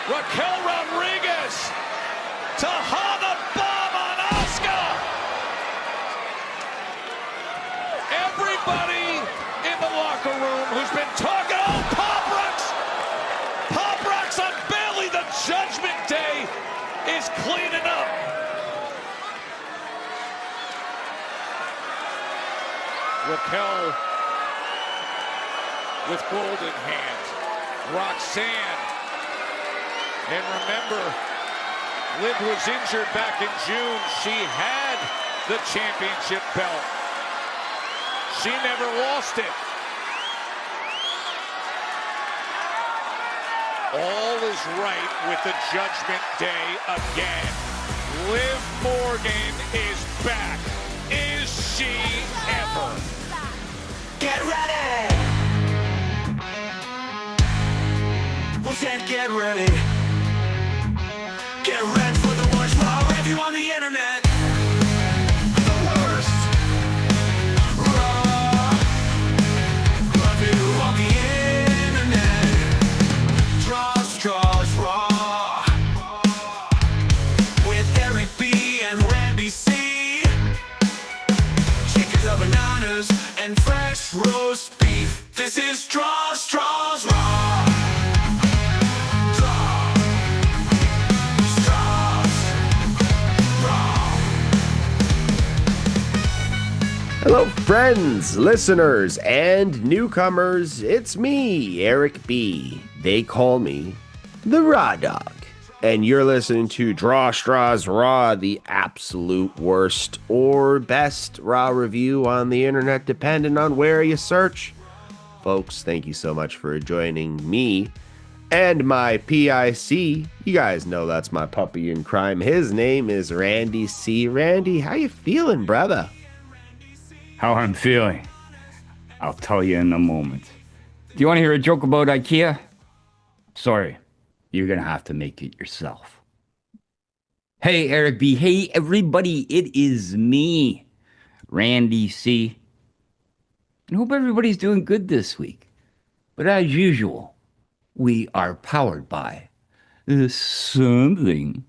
Raquel Rodriguez to haul the bomb on Asuka. Everybody in the locker room who's been talking, oh, Pop Rocks on Bayley, the Judgment Day is cleaning up. Raquel with gold in hand. Roxanne. And remember, Liv was injured back in June. She had the championship belt. She never lost it. All is right with the Judgment Day again. Liv Morgan is back. Is she ever? Get ready! We'll say get ready. Get ready for the worst raw review on the internet. The worst raw review on the internet. STRAWS raw. With Eric B and Randy C. Chickens or bananas and fresh roast beef. This is STRAWS raw. Hello, friends, listeners, and newcomers. It's me, Eric B. They call me the Raw Dog. And you're listening to STRAWS Raw, the absolute worst or best Raw review on the internet, depending on where you search. Folks, thank you so much for joining me and my PIC. You guys know that's my puppy in crime. His name is Randy C. Randy, how you feeling, brother? How I'm feeling, I'll tell you in a moment. Do you want to hear a joke about IKEA? Sorry, you're going to have to make it yourself. Hey, Eric B. Hey, everybody. It is me, Randy C. I hope everybody's doing good this week. But as usual, we are powered by something.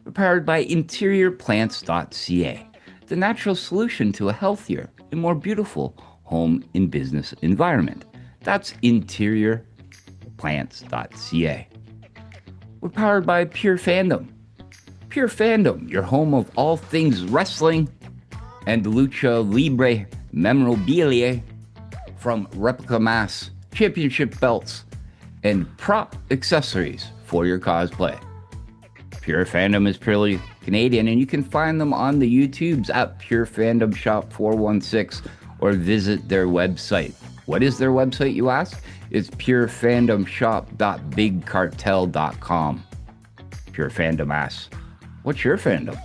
We're powered by interiorplants.ca. The natural solution to a healthier and more beautiful home and business environment. That's interiorplants.ca. We're powered by Pure Fandom. Pure Fandom, your home of all things wrestling and lucha libre memorabilia, from replica masks, championship belts, and prop accessories for your cosplay. Pure Fandom is purely Canadian, and you can find them on the YouTubes at Pure Fandom Shop 416 or visit their website. What is their website, you ask? It's purefandomshop.bigcartel.com. Pure Fandom asks, what's your fandom?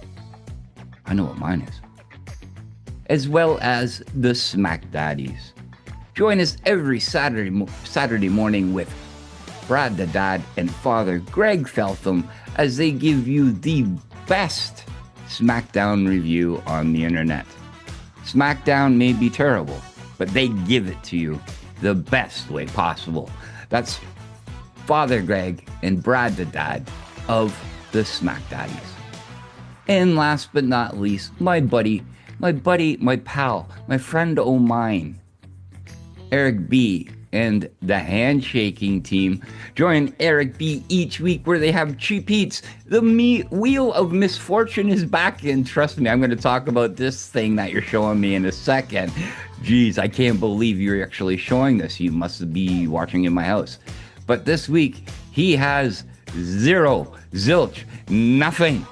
I know what mine is. As well as the Smack Daddies. Join us every Saturday morning with Brad the Dad and Father Greg Feltham as they give you the best SmackDown review on the internet. SmackDown may be terrible, but they give it to you the best way possible. That's Father Greg and Brad the Dad of the SmackDaddies. And last but not least, my buddy, my pal, my friend o' mine, Eric B. and the handshaking team join Eric B. each week where they have cheap eats. The wheel of misfortune is back in. Trust me, I'm going to talk about this thing that you're showing me in a second. Jeez, I can't believe you're actually showing this. You must be watching in my house. But this week, he has zilch, nothing.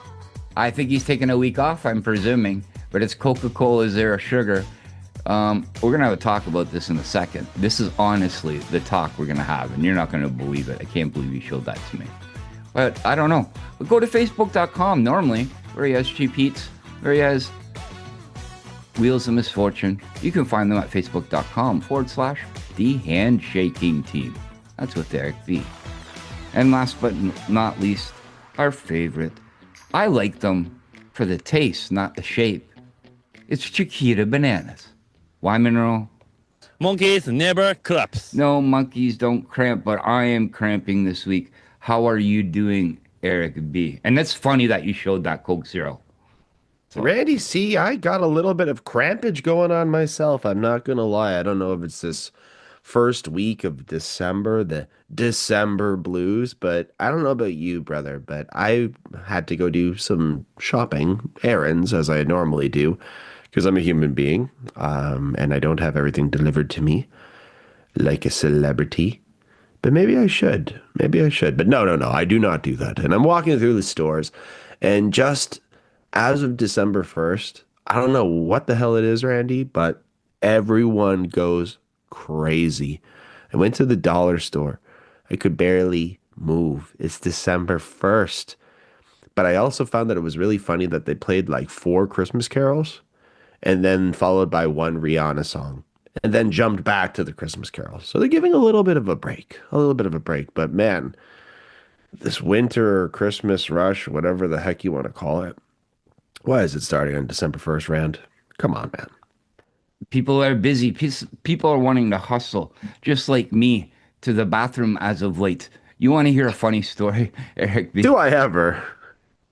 I think he's taking a week off, I'm presuming. But it's Coca-Cola Zero Sugar. We're going to have a talk about this in a second. This is honestly the talk we're going to have, and you're not going to believe it. I can't believe you showed that to me. But I don't know. But go to facebook.com normally, where he has cheap eats, where he has Wheels of Misfortune. You can find them at facebook.com/the handshaking team. That's with Eric B. And last but not least, our favorite. I like them for the taste, not the shape. It's Chiquita Bananas. Why mineral? Monkeys never claps. No, monkeys don't cramp, but I am cramping this week. How are you doing, Eric B? And that's funny that you showed that Coke Zero. Randy C, I got a little bit of crampage going on myself. I'm not gonna lie. I don't know if it's this first week of December, the December blues, but I don't know about you, brother, but I had to go do some shopping errands as I normally do because I'm a human being, and I don't have everything delivered to me like a celebrity. But maybe I should. Maybe I should. But no, I do not do that. And I'm walking through the stores, and just as of December 1st, I don't know what the hell it is, Randy, but everyone goes crazy. I went to the dollar store. I could barely move. It's December 1st. But I also found that it was really funny that they played like 4 Christmas carols and then followed by one Rihanna song and then jumped back to the Christmas carols. So they're giving a little bit of a break, But man, this winter or Christmas rush, whatever the heck you want to call it, why is it starting on December 1st, Rand? Come on, man. People are busy. People are wanting to hustle, just like me, to the bathroom as of late. You want to hear a funny story, Eric B? Do I ever?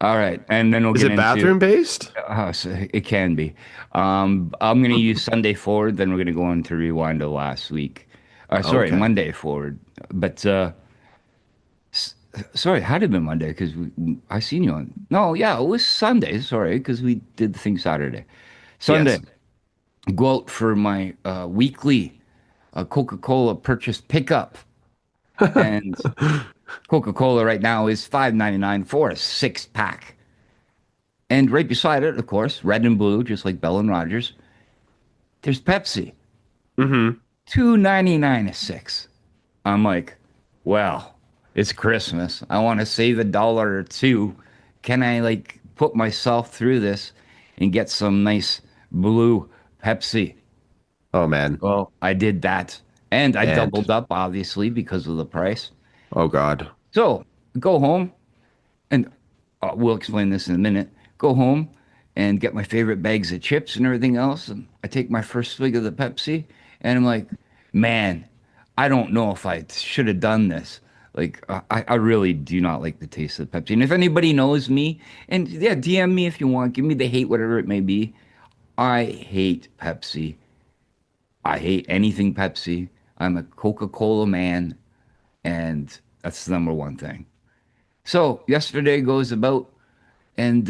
All right, and then we'll Is get it bathroom based? So it can be. I'm going to use Sunday forward, then we're going to go into rewind to last week. Okay. Monday forward. But sorry, had it been Monday? Because I seen you on. No, yeah, it was Sunday. Sorry, because we did the thing Saturday. Sunday, Yes. go out for my weekly Coca-Cola purchase pickup, and Coca-Cola right now is $5.99 for a 6-pack. And right beside it, of course, red and blue, just like Bell and Rogers, there's Pepsi. Mm-hmm. $2.99 a 6. I'm like, well, it's Christmas. I want to save $1 or $2. Can I like put myself through this and get some nice blue Pepsi? Oh, man. Well, I did that. And I And- doubled up, obviously, because of the price. Oh, God. So go home, and we'll explain this in a minute. Go home and get my favorite bags of chips and everything else. And I take my first swig of the Pepsi, and I'm like, man, I don't know if I should have done this. Like, I really do not like the taste of Pepsi. And if anybody knows me, and yeah, DM me if you want, give me the hate, whatever it may be. I hate Pepsi. I hate anything Pepsi. I'm a Coca-Cola man, and that's the number one thing. So yesterday goes about, and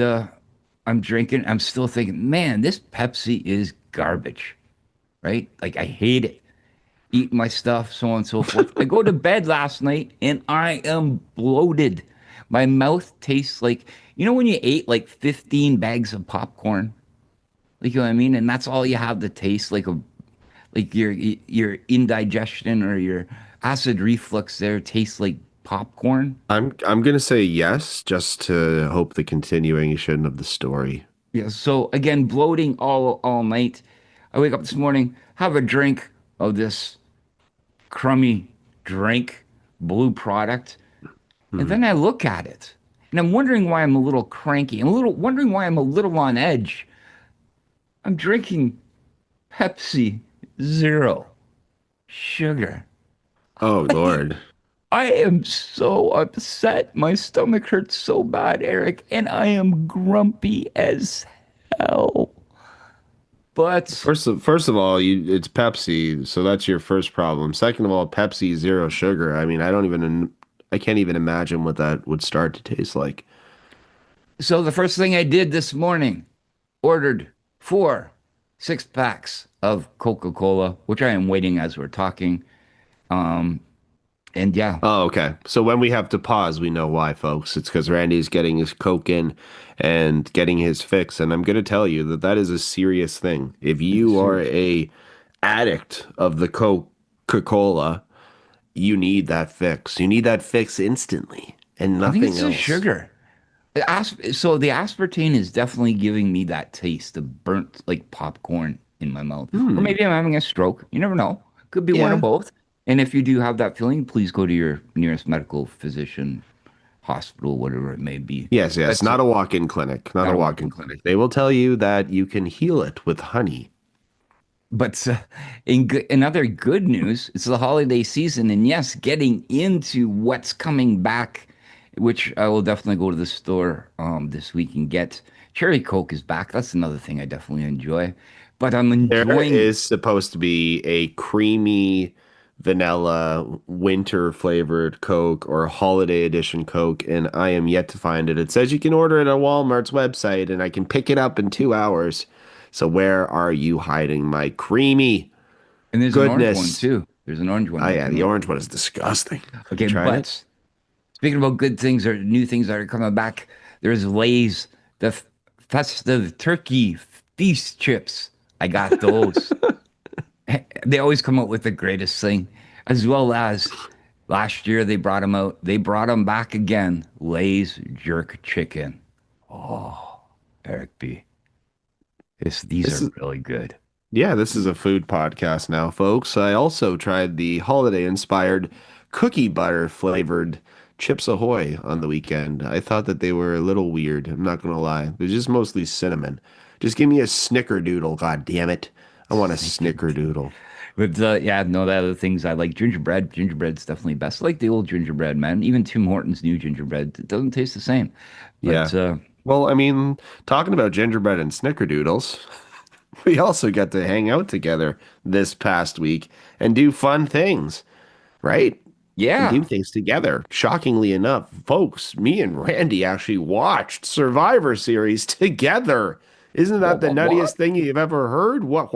I'm drinking. I'm still thinking, man, this Pepsi is garbage, right? Like, I hate it. Eat my stuff, so on and so forth. I go to bed last night, and I am bloated. My mouth tastes like, you know when you ate like 15 bags of popcorn? Like, you know what I mean? And that's all you have to taste, like your indigestion or your acid reflux there tastes like popcorn. I'm gonna say yes, just to hope the continuation of the story. Yeah. So again, bloating all night. I wake up this morning, have a drink of this crummy drink, blue product, and then I look at it, and I'm wondering why I'm a little cranky. I'm wondering why I'm a little on edge. I'm drinking Pepsi Zero sugar. Oh, Lord. I am so upset. My stomach hurts so bad, Eric, and I am grumpy as hell. But First of all, it's Pepsi, so that's your first problem. Second of all, Pepsi Zero Sugar. I mean, I can't even imagine what that would start to taste like. so the first thing I did this morning, ordered 4 6-packs of Coca-Cola, which I am waiting as we're talking. And yeah, Oh, okay. So when we have to pause, we know why, folks. It's because Randy's getting his Coke in and getting his fix. And I'm going to tell you that is a serious thing. If you are a addict of the Coca-Cola, you need that fix. You need that fix instantly and I think nothing it's the else. sugar. So the aspartame is definitely giving me that taste of burnt like popcorn in my mouth. Or maybe I'm having a stroke. You never know. Could be one Yeah. of both. And if you do have that feeling, please go to your nearest medical physician, hospital, whatever it may be. Yes, That's not a walk-in clinic. Not a walk-in clinic. They will tell you that you can heal it with honey. But in other good news, it's the holiday season, and yes, getting into what's coming back, which I will definitely go to the store this week and get. Cherry Coke is back. That's another thing I definitely enjoy. But I'm There enjoying. is supposed to be a creamy vanilla winter flavored Coke or holiday edition Coke, and I am yet to find it. It says you can order it on Walmart's website and I can pick it up in 2 hours. So where are you hiding my creamy And there's an orange one goodness? too. There's an orange one Oh that yeah, came the out. orange one is disgusting. Have you Okay, tried it? but speaking about good things or new things that are coming back, there's Lay's, the festive turkey feast chips. I got those. They always come out with the greatest thing, as well as last year they brought them out. They brought them back again. Lay's jerk chicken. Oh, Eric B. These This are is really good. Yeah, this is a food podcast now, folks. I also tried the holiday inspired cookie butter flavored Chips Ahoy on the weekend. I thought that they were a little weird. I'm not gonna lie. They're just mostly cinnamon. Just give me a snickerdoodle, god damn it. I want a snickerdoodle. But yeah, no, the other things I like gingerbread. Gingerbread's definitely best. I like the old gingerbread, man. Even Tim Hortons' new gingerbread, it doesn't taste the same. Yeah. But Well, I mean, talking about gingerbread and snickerdoodles, we also got to hang out together this past week and do fun things, right? And do yeah, things together. Shockingly enough, folks, me and Randy actually watched Survivor Series together. Isn't that the what? nuttiest thing you've ever heard? What?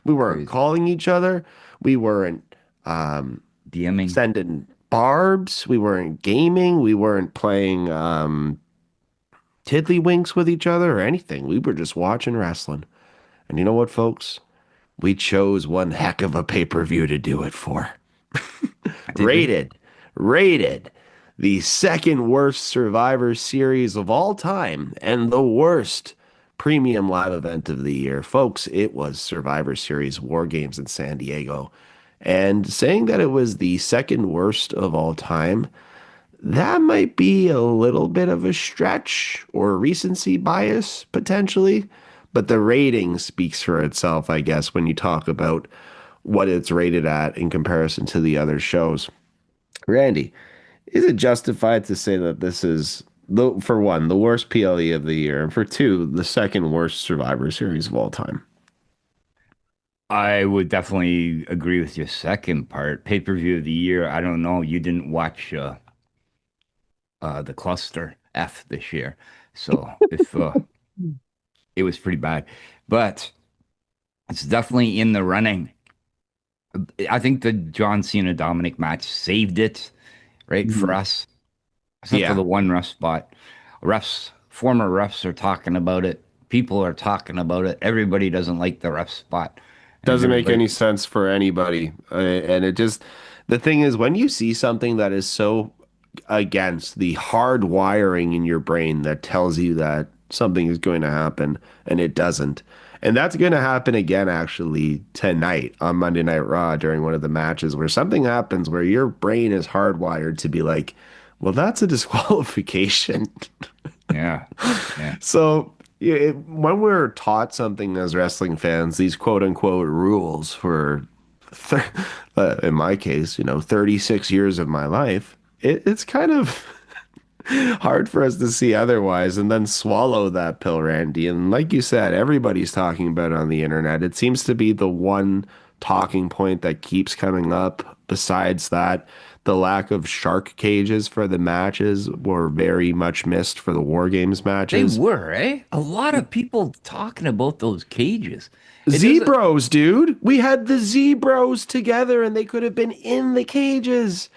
We weren't Crazy. calling each other. We weren't DMing. sending barbs. We weren't gaming. We weren't playing tiddlywinks with each other or anything. We were just watching wrestling. And you know what, folks? We chose one heck of a pay-per-view to do it for. Did we? Rated the second worst Survivor Series of all time and the worst premium live event of the year. Folks, it was Survivor Series War Games in San Diego. And saying that it was the second worst of all time, that might be a little bit of a stretch or recency bias potentially. But the rating speaks for itself, I guess, when you talk about what it's rated at in comparison to the other shows. Randy, is it justified to say that this is, for one, the worst PLE of the year, and for two, the second worst Survivor Series of all time? I would definitely agree with your second part. Pay-per-view of the year. I don't know. You didn't watch the cluster F this year, so if it was pretty bad, but it's definitely in the running. I think the John Cena Dominic match saved it, right, for Mhm. us, except for Yeah, the one rough spot. Refs, former refs are talking about it. People are talking about it. Everybody doesn't like the ref spot, and doesn't make everybody. any sense for anybody. And it just, the thing is, when you see something that is so against the hard wiring in your brain that tells you that something is going to happen and it doesn't. And that's going to happen again, actually, tonight on Monday Night Raw during one of the matches where something happens where your brain is hardwired to be like, well, that's a disqualification. Yeah, yeah. So when we're taught something as wrestling fans, these quote unquote rules for, in my case, 36 years of my life, it's kind of hard for us to see otherwise and then swallow that pill, Randy. And like you said, everybody's talking about it on the internet. It seems to be the one talking point that keeps coming up. Besides that, the lack of shark cages for the matches were very much missed for the War Games They matches. were, eh? A lot of people talking about those cages. It doesn't. Zebros, dude. We had the Zebros together and they could have been in the cages.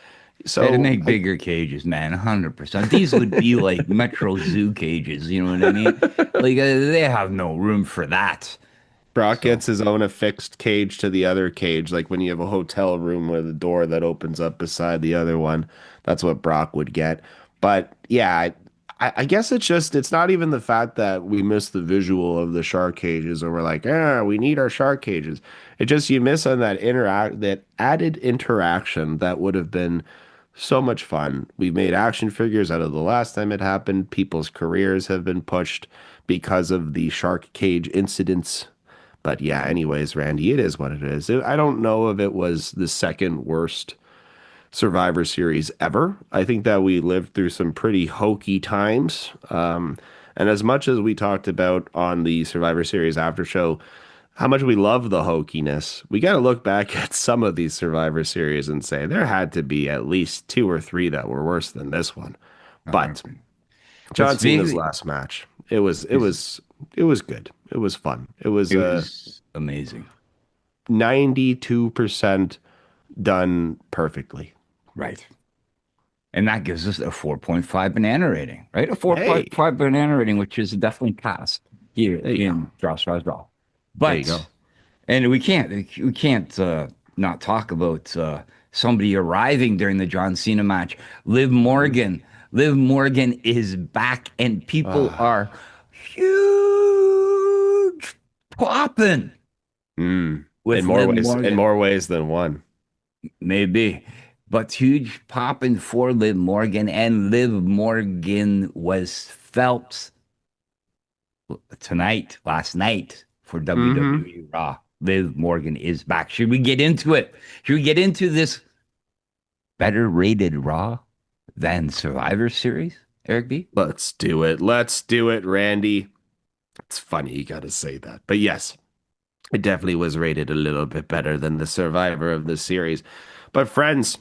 They had to So make bigger cages, man. 100%. These would be like Metro Zoo cages. You know what I mean? Like they have no room for that. Brock So. gets his own affixed cage to the other cage, like when you have a hotel room with a door that opens up beside the other one. That's what Brock would get. But yeah, I guess it's not even the fact that we miss the visual of the shark cages or we're like, we need our shark cages. It just you miss on that added interaction that would have been so much fun. We made action figures out of the last time it happened. People's careers have been pushed because of the shark cage incidents But yeah, anyways, Randy, it is what it is. I don't know if it was the second worst Survivor Series ever. I think that we lived through some pretty hokey times. And as much as we talked about on the Survivor Series after show, how much we love the hokiness, we got to look back at some of these Survivor Series and say there had to be at least 2 or 3 that were worse than this one. But John Cena's last match, it was good. It was fun. It was amazing. 92% done perfectly. Right. And that gives us a 4.5 banana rating, right? A 4.5 banana rating, which is definitely passed here in STRAWS RAW. But there you go. And we can't not talk about somebody arriving during the John Cena match. Liv Morgan. Liv Morgan is back, and people are huge popping. In more ways than one. Maybe. But huge popping for Liv Morgan, and Liv Morgan was felt last night for WWE RAW. Liv Morgan is back. Should we get into it? Should we get into this better rated Raw than Survivor Series, Eric B? Let's do it. Let's do it, Randy. It's funny you got to say that. But yes, it definitely was rated a little bit better than the Survivor of the series. But friends,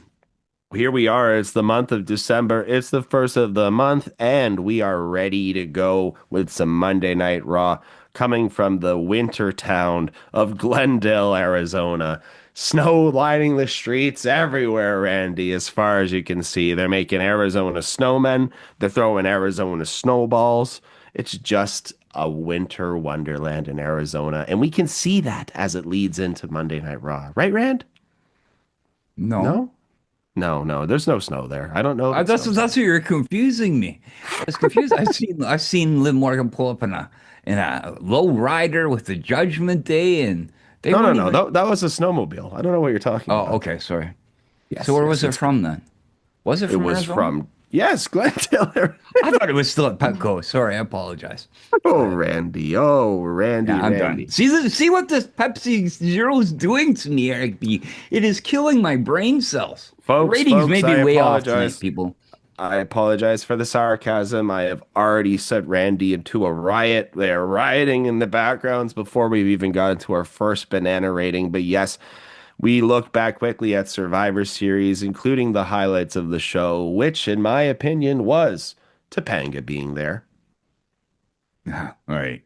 here we are. It's the month of December. It's the first of the month, and we are ready to go with some Monday Night Raw coming from the winter town of Glendale, Arizona. Snow lining the streets everywhere, Randy, as far as you can see. They're making Arizona snowmen. They're throwing Arizona snowballs. It's just a winter wonderland in Arizona, and we can see that as it leads into Monday Night Raw. Right, Rand? No. No, there's no snow there. I don't know. That's what you're confusing me. I was confused. I've seen Liv Morgan pull up in a low rider with the Judgment Day, and no. That was a snowmobile. I don't know what you're talking about. Oh, okay, sorry. Yes, so where was it from then? Was it from It was Arizona? from Glendale. I thought it was still at Petco. Sorry, I apologize. Randy. Yeah, I'm done. See what this Pepsi Zero is doing to me, Eric B. It is killing my brain cells. Folks, Ratings may be way off apologize. tonight, people. I apologize for the sarcasm. I have already set Randy into a riot. They are rioting in the backgrounds before we've even got into our first banana rating. But yes, we look back quickly at Survivor Series, including the highlights of the show, which, in my opinion, was Topanga being there. All right.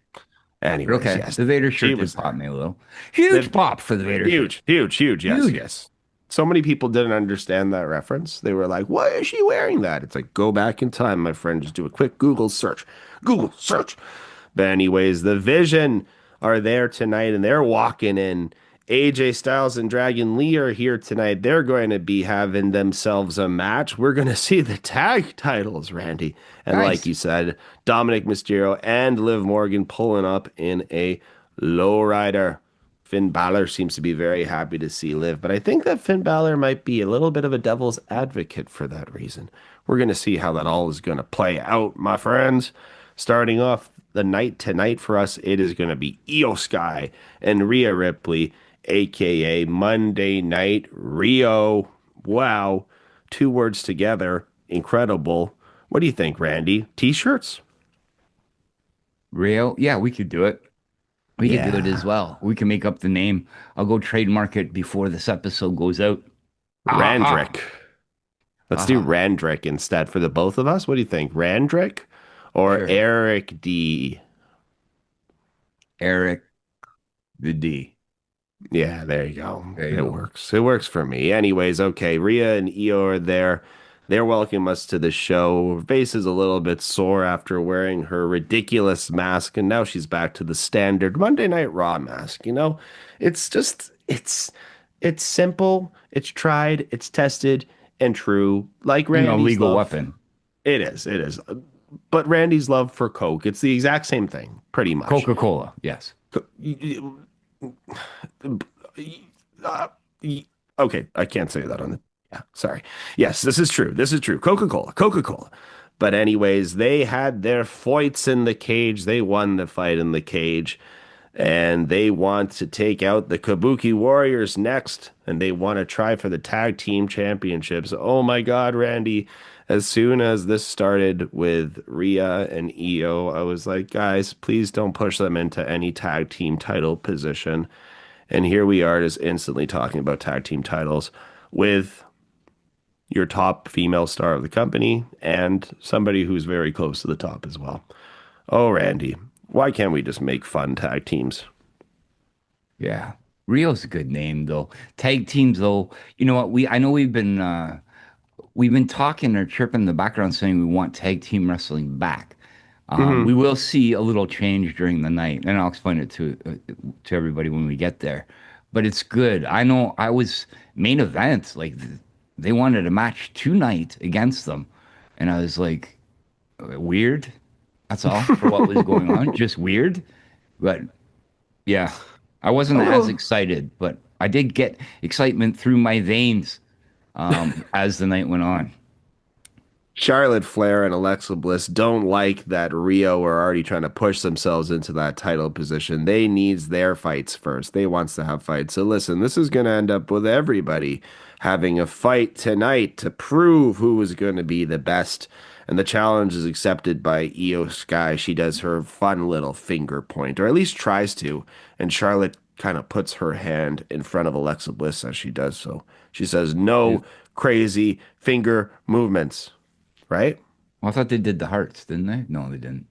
Anyways, okay. yes, The Vader shirt did pop me a little. Huge pop for the Vader shirt. Huge. Yes. So many people didn't understand that reference. They were like, why is she wearing that? It's like, go back in time, my friend. Just do a quick Google search. But anyways, the Vision are there tonight, and they're walking in. AJ Styles and Dragon Lee are here tonight. They're going to be having themselves a match. We're going to see the tag titles, Randy. And nice. Like you said, Dominic Mysterio and Liv Morgan pulling up in a lowrider. Finn Balor seems to be very happy to see Liv, but I think that Finn Balor might be a little bit of a devil's advocate for that reason. We're going to see how that all is going to play out, my friends. Starting off the night tonight for us, it is going to be Io Sky and Rhea Ripley, a.k.a. Monday Night Rio. Wow. 2 words together. Incredible. What do you think, Randy? T-shirts? Rio? Yeah, we could do it. We could do it as well. We can make up the name. I'll go trademark it before this episode goes out. Randrick. Let's do Randrick instead for the both of us. What do you think? Randrick or Eric D? Eric the D. Yeah, there you go. Works. It works for me. Anyways, okay. Rhea and Io are there. They're welcoming us to the show. Her face is a little bit sore after wearing her ridiculous mask, and now she's back to the standard Monday Night Raw mask. You know, it's simple, it's tried, it's tested, and true. Like Randy's legal weapon. It is. But Randy's love for Coke, it's the exact same thing, pretty much. Coca-Cola, yes. Okay, I can't say that on the... Yeah, sorry. Yes, this is true. Coca-Cola. But anyways, they had their fights in the cage. They won the fight in the cage. and they want to take out the Kabuki Warriors next, and they want to try for the tag team championships. Oh my God, Randy. As soon as this started with Rhea and Io, I was like, guys, please don't push them into any tag team title position. And here we are just instantly talking about tag team titles with your top female star of the company and somebody who's very close to the top as well. Oh, Randy, why can't we just make fun tag teams? Yeah. Rio's a good name though. Tag teams though, you know what? I know we've been talking or chirping in the background saying we want tag team wrestling back. We will see a little change during the night, and I'll explain it to everybody when we get there. But it's good. I know I was main event, like they wanted a match tonight against them, and I was like, weird. That's all for what was going on. Just weird. But yeah, I wasn't as excited, but I did get excitement through my veins as the night went on. Charlotte Flair and Alexa Bliss don't like that Rio are already trying to push themselves into that title position. They needs their fights first. They wants to have fights. So listen, this is going to end up with everybody having a fight tonight to prove who is going to be the best. And the challenge is accepted by Io Sky. She does her fun little finger point, or at least tries to. And Charlotte kind of puts her hand in front of Alexa Bliss as she does so. She says, no crazy finger movements. Right? Well, I thought they did the hearts, didn't they? No, they didn't.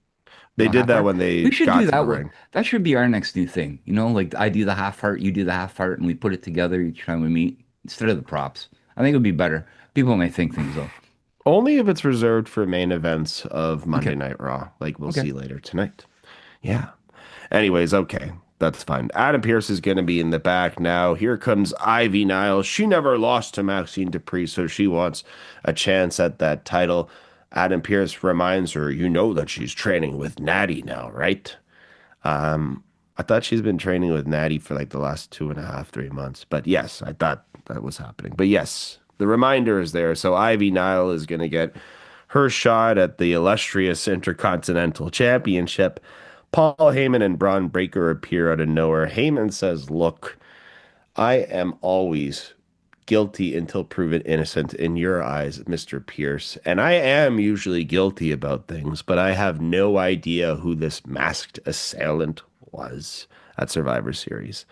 They No, did half that heart. when they We should got do to that the one. ring. That should be our next new thing. You know, like I do the half heart, you do the half heart, and we put it together each time we meet instead of the props. I think it would be better. People may think things though. Only if it's reserved for main events of Monday Okay. Night Raw, like we'll Okay. see later tonight. Yeah. Anyways, okay. That's fine. Adam Pearce is going to be in the back now. Here comes Ivy Niles. She never lost to Maxine Dupree, so she wants a chance at that title. Adam Pearce reminds her, you know that she's training with Natty now, right? I thought she's been training with Natty for like the last 2.5, 3 months. But yes, I thought that was happening. But yes, the reminder is there. So Ivy Nile is going to get her shot at the illustrious Intercontinental Championship. Paul Heyman and Braun Breaker appear out of nowhere. Heyman says, look, I am always guilty until proven innocent in your eyes, Mr. Pierce. And I am usually guilty about things, but I have no idea who this masked assailant was at Survivor Series.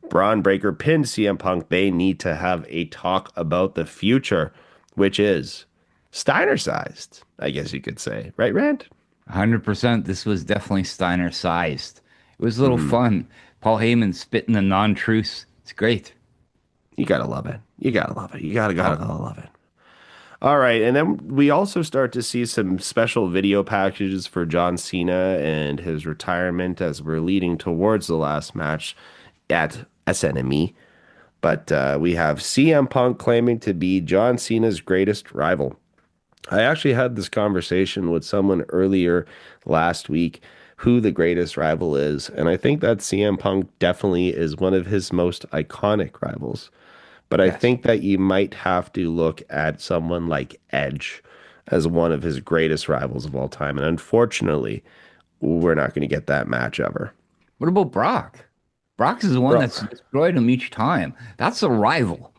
Braun Breaker pinned CM Punk. They need to have a talk about the future, which is Steiner sized, I guess you could say. Right, Rand? 100%. This was definitely Steiner sized. It was a little fun. Paul Heyman spitting the non-truths. It's great. You gotta love it. You gotta love it. You gotta love it. All right, and then we also start to see some special video packages for John Cena and his retirement as we're leading towards the last match at SNME. But we have CM Punk claiming to be John Cena's greatest rival. I actually had this conversation with someone earlier last week who the greatest rival is, and I think that CM Punk definitely is one of his most iconic rivals. But I think that you might have to look at someone like Edge as one of his greatest rivals of all time. And unfortunately, we're not going to get that match ever. What about Brock? Brock is the one that's destroyed him each time. That's a rival.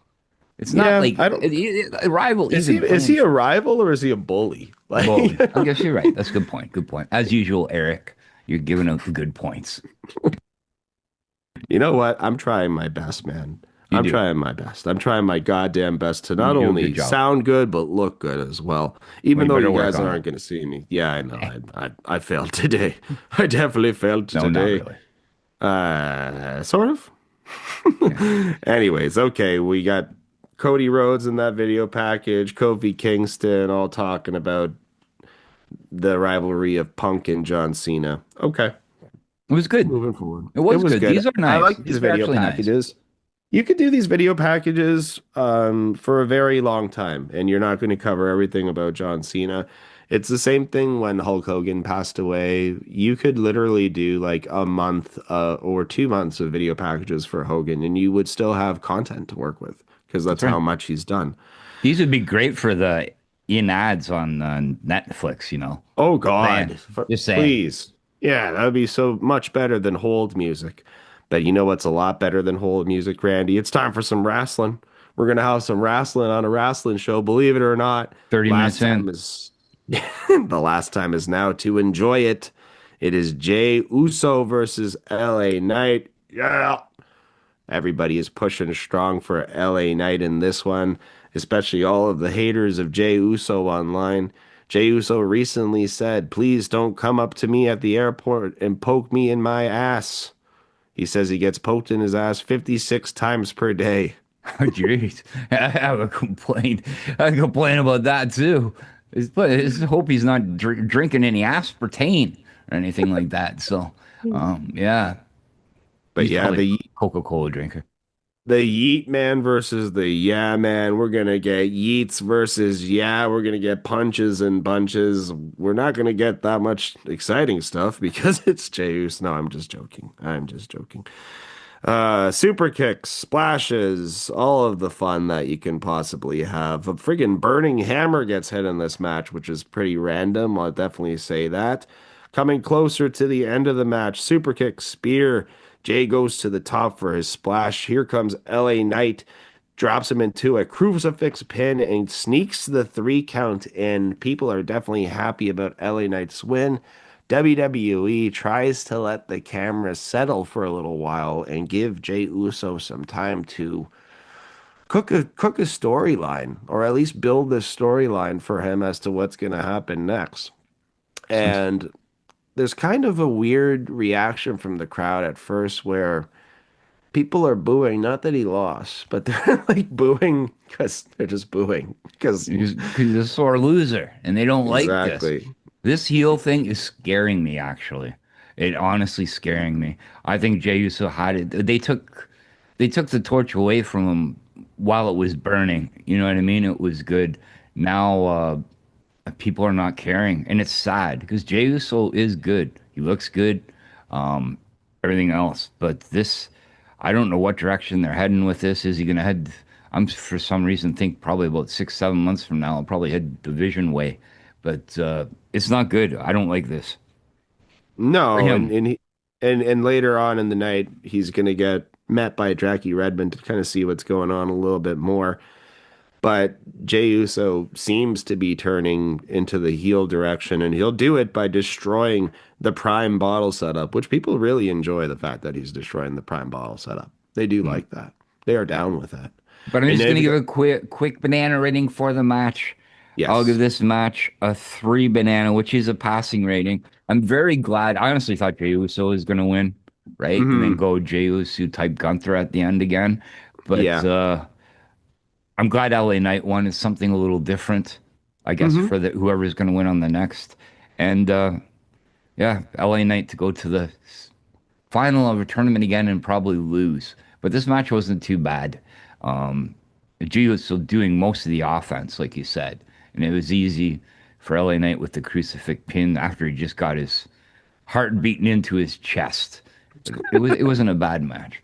It's not Yeah, like I don't- a rival. Is he a rival or is he a bully? Like, Bully. I guess you're right. That's a good point. Good point. As usual, Eric, you're giving out the good points. you know what? I'm trying my best, man. I'm trying my best. I'm trying my goddamn best to not You do a only good job. sound good, but look good as well. Even Well, you though better you work guys on aren't it. going to see me. Yeah, I know. I failed today. I definitely failed No, not today. really. Sort of. Anyways, okay, we got Cody Rhodes in that video package, Kofi Kingston, all talking about the rivalry of Punk and John Cena. Okay, It was good. moving forward. It was good. These are nice. I like These these are video actually nice. packages. You could do these video packages for a very long time, and you're not going to cover everything about John Cena. It's the same thing when Hulk Hogan passed away. You could literally do like a month or 2 months of video packages for Hogan, and you would still have content to work with because that's right. how much he's done. These would be great for the in ads on Netflix. You know. Oh God! Just saying. Please, Yeah, that would be so much better than hold music. But you know what's a lot better than hold music, Randy? It's time for some wrestling. We're gonna have some wrestling on a wrestling show, believe it or not. 30 Last minutes time in. is the last time is now to enjoy it. It is Jay Uso versus LA Knight. Yeah. Everybody is pushing strong for LA Knight in this one, especially all of the haters of Jey Uso online. Jey Uso recently said, "Please don't come up to me at the airport and poke me in my ass." He says he gets poked in his ass 56 times per day. Oh, jeez. I have a complaint. I complain about that too. But I just hope he's not drinking any aspartame or anything like that. So, yeah, But he's yeah, probably a the Coca-Cola drinker. the Yeet Man versus the Yeah Man. We're gonna get Yeets versus Yeah. We're gonna get punches and bunches. We're not gonna get that much exciting stuff because it's Jey Uso. No, I'm just joking. I'm just joking. Super kicks, splashes, all of the fun that you can possibly have. A friggin' burning hammer gets hit in this match, which is pretty random. I'll definitely say that. Coming closer to the end of the match, super kick, spear. Jay goes to the top for his splash. Here comes LA Knight, drops him into a crucifix pin and sneaks the 3 count in. People are definitely happy about LA Knight's win. WWE tries to let the camera settle for a little while and give Jey Uso some time to cook a storyline, or at least build this storyline for him as to what's going to happen next. Some And there's kind of a weird reaction from the crowd at first where people are booing, not that he lost, but they're like booing because they're just booing because He's a sore loser, and they don't like this. exactly. This heel thing is scaring me, actually. It honestly scaring me. I think Jey Uso had it. They took the torch away from him while it was burning. You know what I mean? It was good. Now people are not caring, and it's sad because Jey Uso is good. He looks good. Um, Everything else, but this, I don't know what direction they're heading with this. Is he going to head? I'm for some reason think probably about 6, 7 months from now, I'll probably head division way, but it's not good. I don't like this for No, him. and later on in the night, he's gonna get met by Jackie Redmond to kind of see what's going on a little bit more. But Jey Uso seems to be turning into the heel direction, and he'll do it by destroying the Prime bottle setup, which people really enjoy the fact that he's destroying the Prime bottle setup. They do Mm. like that. They are down with that. But I'm And just gonna they've give got, a quick banana rating for the match. I'll give yes. this match a 3 banana, which is a passing rating. I'm very glad. I honestly thought Jey Uso was gonna win, right? And then Hmm. go Jey Uso type Gunther at the end again. But Yeah. I'm glad LA Knight won. Is something a little different, I guess, Hmm. for the whoever's going to win on the next. And yeah, LA Knight to go to the final of a tournament again and probably lose. But this match wasn't too bad. Um, G was still doing most of the offense, like you said, and it was easy for LA Knight with the crucifix pin after he just got his heart beaten into his chest. It wasn't a bad match.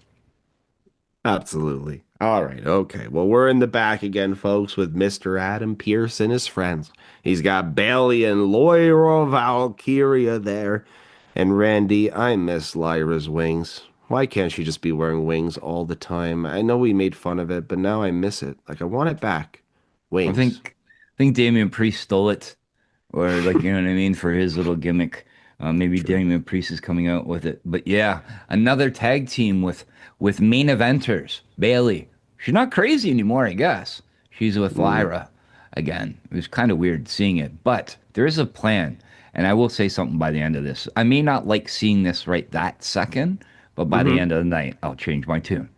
Absolutely. All right. Okay. Well, we're in the back again, folks, with Mr. Adam Pearce and his friends. He's got Bailey and Lyra Valkyria there. And Randy, I miss Lyra's wings. Why can't she just be wearing wings all the time? I know we made fun of it, but now I miss it. Like, I want it back. I Wings. think Damian Priest stole it, or like you know what I mean for his little gimmick. Maybe True. Damian Priest is coming out with it, but yeah, another tag team with main eventers. Bailey, she's not crazy anymore, I guess. She's with Mm, Lyra again. It was kind of weird seeing it, but there is a plan, and I will say something by the end of this. I may not like seeing this right that second, but by the hmm end of the night, I'll change my tune.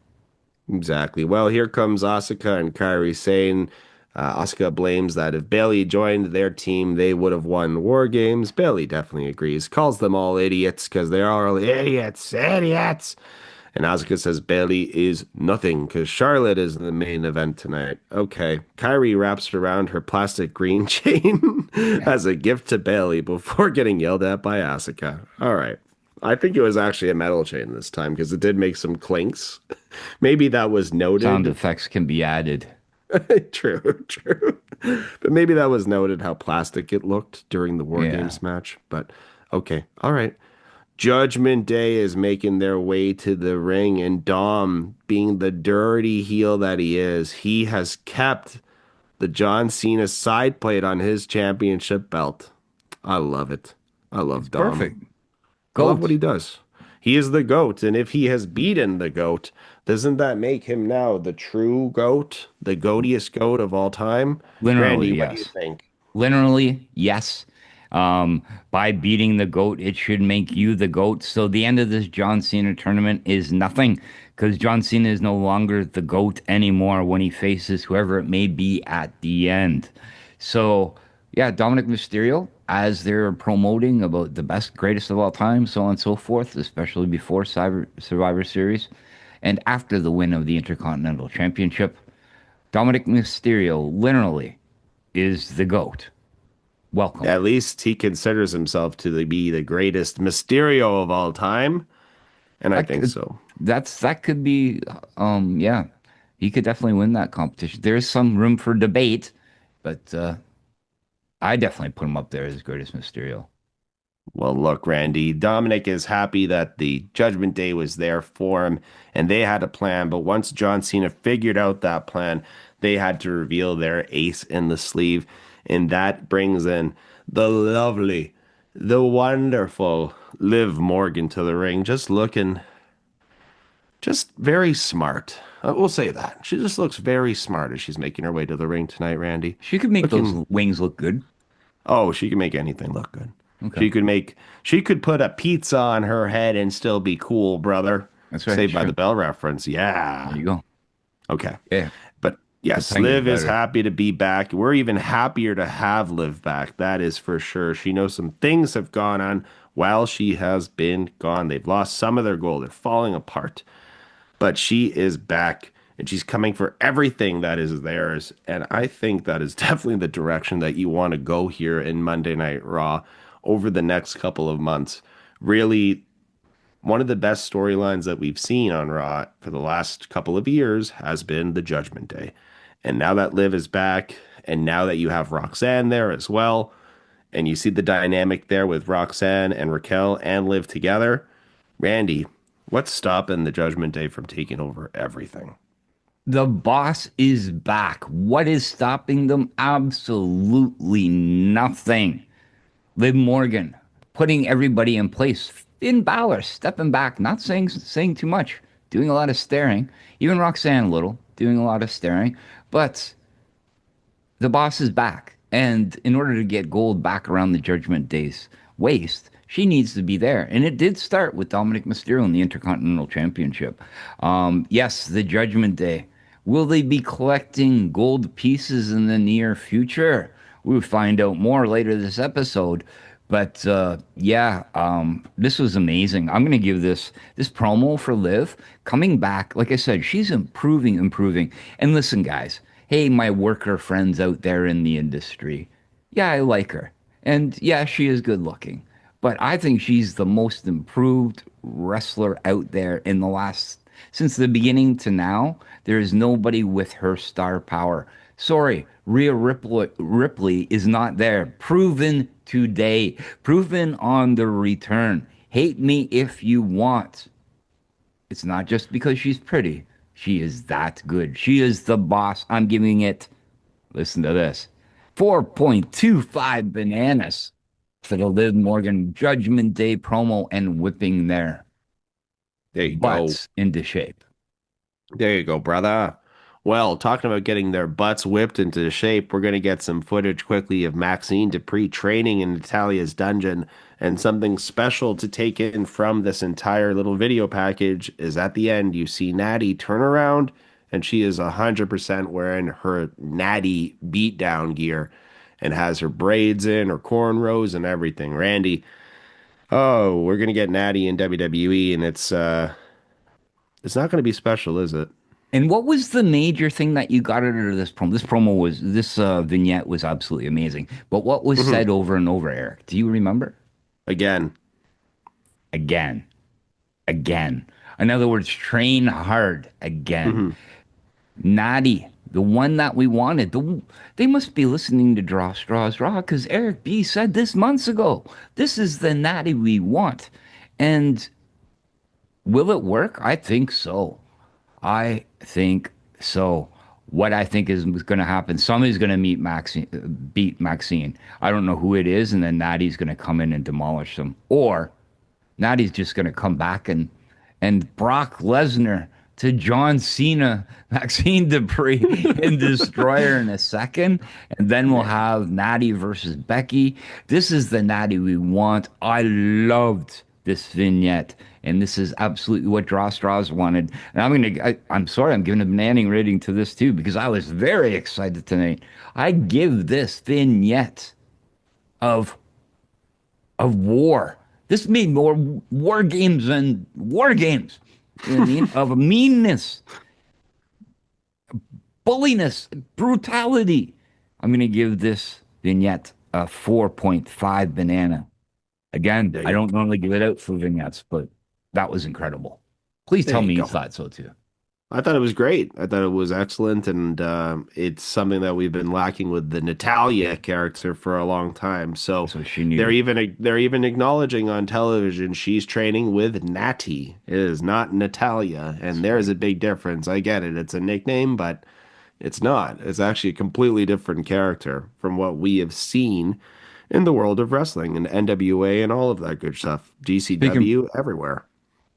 Exactly. Well, here comes Asuka and Kairi saying Asuka blames that if Bailey joined their team, they would have won War Games. Bailey definitely agrees, calls them all idiots because they are all idiots, idiots. And Asuka says Bailey is nothing because Charlotte is the main event tonight. Okay. Kairi wraps around her plastic green chain Yeah, as a gift to Bailey before getting yelled at by Asuka. All right. I think it was actually a metal chain this time because it did make some clinks. Maybe that was sound noted. effects can be added. True, true. But maybe that was noted how plastic it looked during the War Yeah. Games match. But okay. All right. Judgment Day is making their way to the ring, and Dom, being the dirty heel that he is, he has kept the John Cena side plate on his championship belt. I love it. I It's love Dom. perfect. I love what Goat. he does. He is the GOAT, and if he has beaten the GOAT, doesn't that make him now the true GOAT, the goatiest GOAT of all time? Literally, Randy, what do you yes. think? Literally, yes. By beating the GOAT, it should make you the GOAT. So the end of this John Cena tournament is nothing because John Cena is no longer the GOAT anymore when he faces whoever it may be at the end. So, yeah, Dominic Mysterio, as they're promoting about the best, greatest of all time, so on and so forth, especially before Survivor Series and after the win of the Intercontinental Championship, Dominic Mysterio literally is the GOAT. Welcome. At least he considers himself to be the greatest Mysterio of all time, and I That think could, so. that could be yeah. He could definitely win that competition. There's some room for debate, but I definitely put him up there as greatest Mysterio. Well, look, Randy, Dominic is happy that the Judgment Day was there for him and they had a plan. But once John Cena figured out that plan, they had to reveal their ace in the sleeve. And that brings in the lovely, the wonderful Liv Morgan to the ring, just looking just very smart. We'll say that. She just looks very smart as she's making her way to the ring tonight, Randy. She could make those Looking wings look good. Oh, she can make anything look good. Okay. She could put a pizza on her head and still be cool, brother. That's right. Saved by Sure. the Bell reference. Yeah. There you go. Okay. Yeah. But The yes, tongue is Liv is better. happy to be back. We're even happier to have Liv back. That is for sure. She knows some things have gone on while she has been gone. They've lost some of their gold. They're falling apart. But she is back and she's coming for everything that is theirs. And I think that is definitely the direction that you want to go here in Monday Night Raw over the next couple of months. Really, one of the best storylines that we've seen on Raw for the last couple of years has been the Judgment Day. And now that Liv is back, and now that you have Roxanne there as well, and you see the dynamic there with Roxanne and Raquel and Liv together, Randy, what's stopping the Judgment Day from taking over everything? The boss is back. What is stopping them? Absolutely nothing. Liv Morgan putting everybody in place. Finn Balor stepping back, not saying too much, doing a lot of staring. Even Roxanne a little, doing a lot of staring. But the boss is back. And in order to get gold back around the Judgment Day's waist, she needs to be there. And it did start with Dominic Mysterio in the Intercontinental Championship. Yes, the Judgment Day. Will they be collecting gold pieces in the near future? We'll find out more later this episode. But yeah, this was amazing. I'm gonna give this promo for Liv coming back. Like I said, she's improving. And listen, guys, hey, my worker friends out there in the industry, yeah, I like her, and yeah, she is good looking. But I think she's the most improved wrestler out there in the last since the beginning to now. There is nobody with her star power. Sorry, Rhea Ripley is not there. Proven today. Proven on the return. Hate me if you want. It's not just because she's pretty. She is that good. She is the boss. I'm giving it, listen to this, 4.25 bananas for the Liv Morgan Judgment Day promo and whipping their There you go. butts into shape. There you go, brother. Well, talking about getting their butts whipped into shape, we're going to get some footage quickly of Maxine Dupree training in Natalia's dungeon. And something special to take in from this entire little video package is at the end, you see Natty turn around and she is 100% wearing her Natty beatdown gear and has her braids in, her cornrows and everything. Randy, oh, we're going to get Natty in WWE and it's not going to be special, is it? And what was the major thing that you got out of this promo? This vignette was absolutely amazing. But what was said over and over, Eric? Do you remember? Again. Again. In other words, train hard again. Natty, the one that we wanted. They must be listening to Draw Straws Raw because Eric B said this months ago. This is the Natty we want. And will it work? I think so. I think so. What I think is going to happen, somebody's going to beat Maxine. I don't know who it is, and then Natty's going to come in and demolish them. Or Natty's just going to come back and Brock Lesnar to John Cena, Maxine Dupree, and Destroyer in a second. And then we'll have Natty versus Becky. This is the Natty we want. I loved this vignette. And this is absolutely what STRAWS wanted. And I'm sorry, I'm giving a banana rating to this too, because I was very excited tonight. I give this vignette of war. This made more war games than war games. You know what I mean? Of meanness, bulliness, brutality. I'm going to give this vignette a 4.5 banana. Again, I don't normally give it out for vignettes, but that was incredible. Please tell me you thought so too. I thought it was great. I thought it was excellent, and it's something that we've been lacking with the Natalia character for a long time. So she knew. They're even acknowledging on television she's training with Natty. It is not Natalia, and there's a big difference. I get it; it's a nickname, but it's not. It's actually a completely different character from what we have seen in the world of wrestling and NWA and all of that good stuff. GCW everywhere.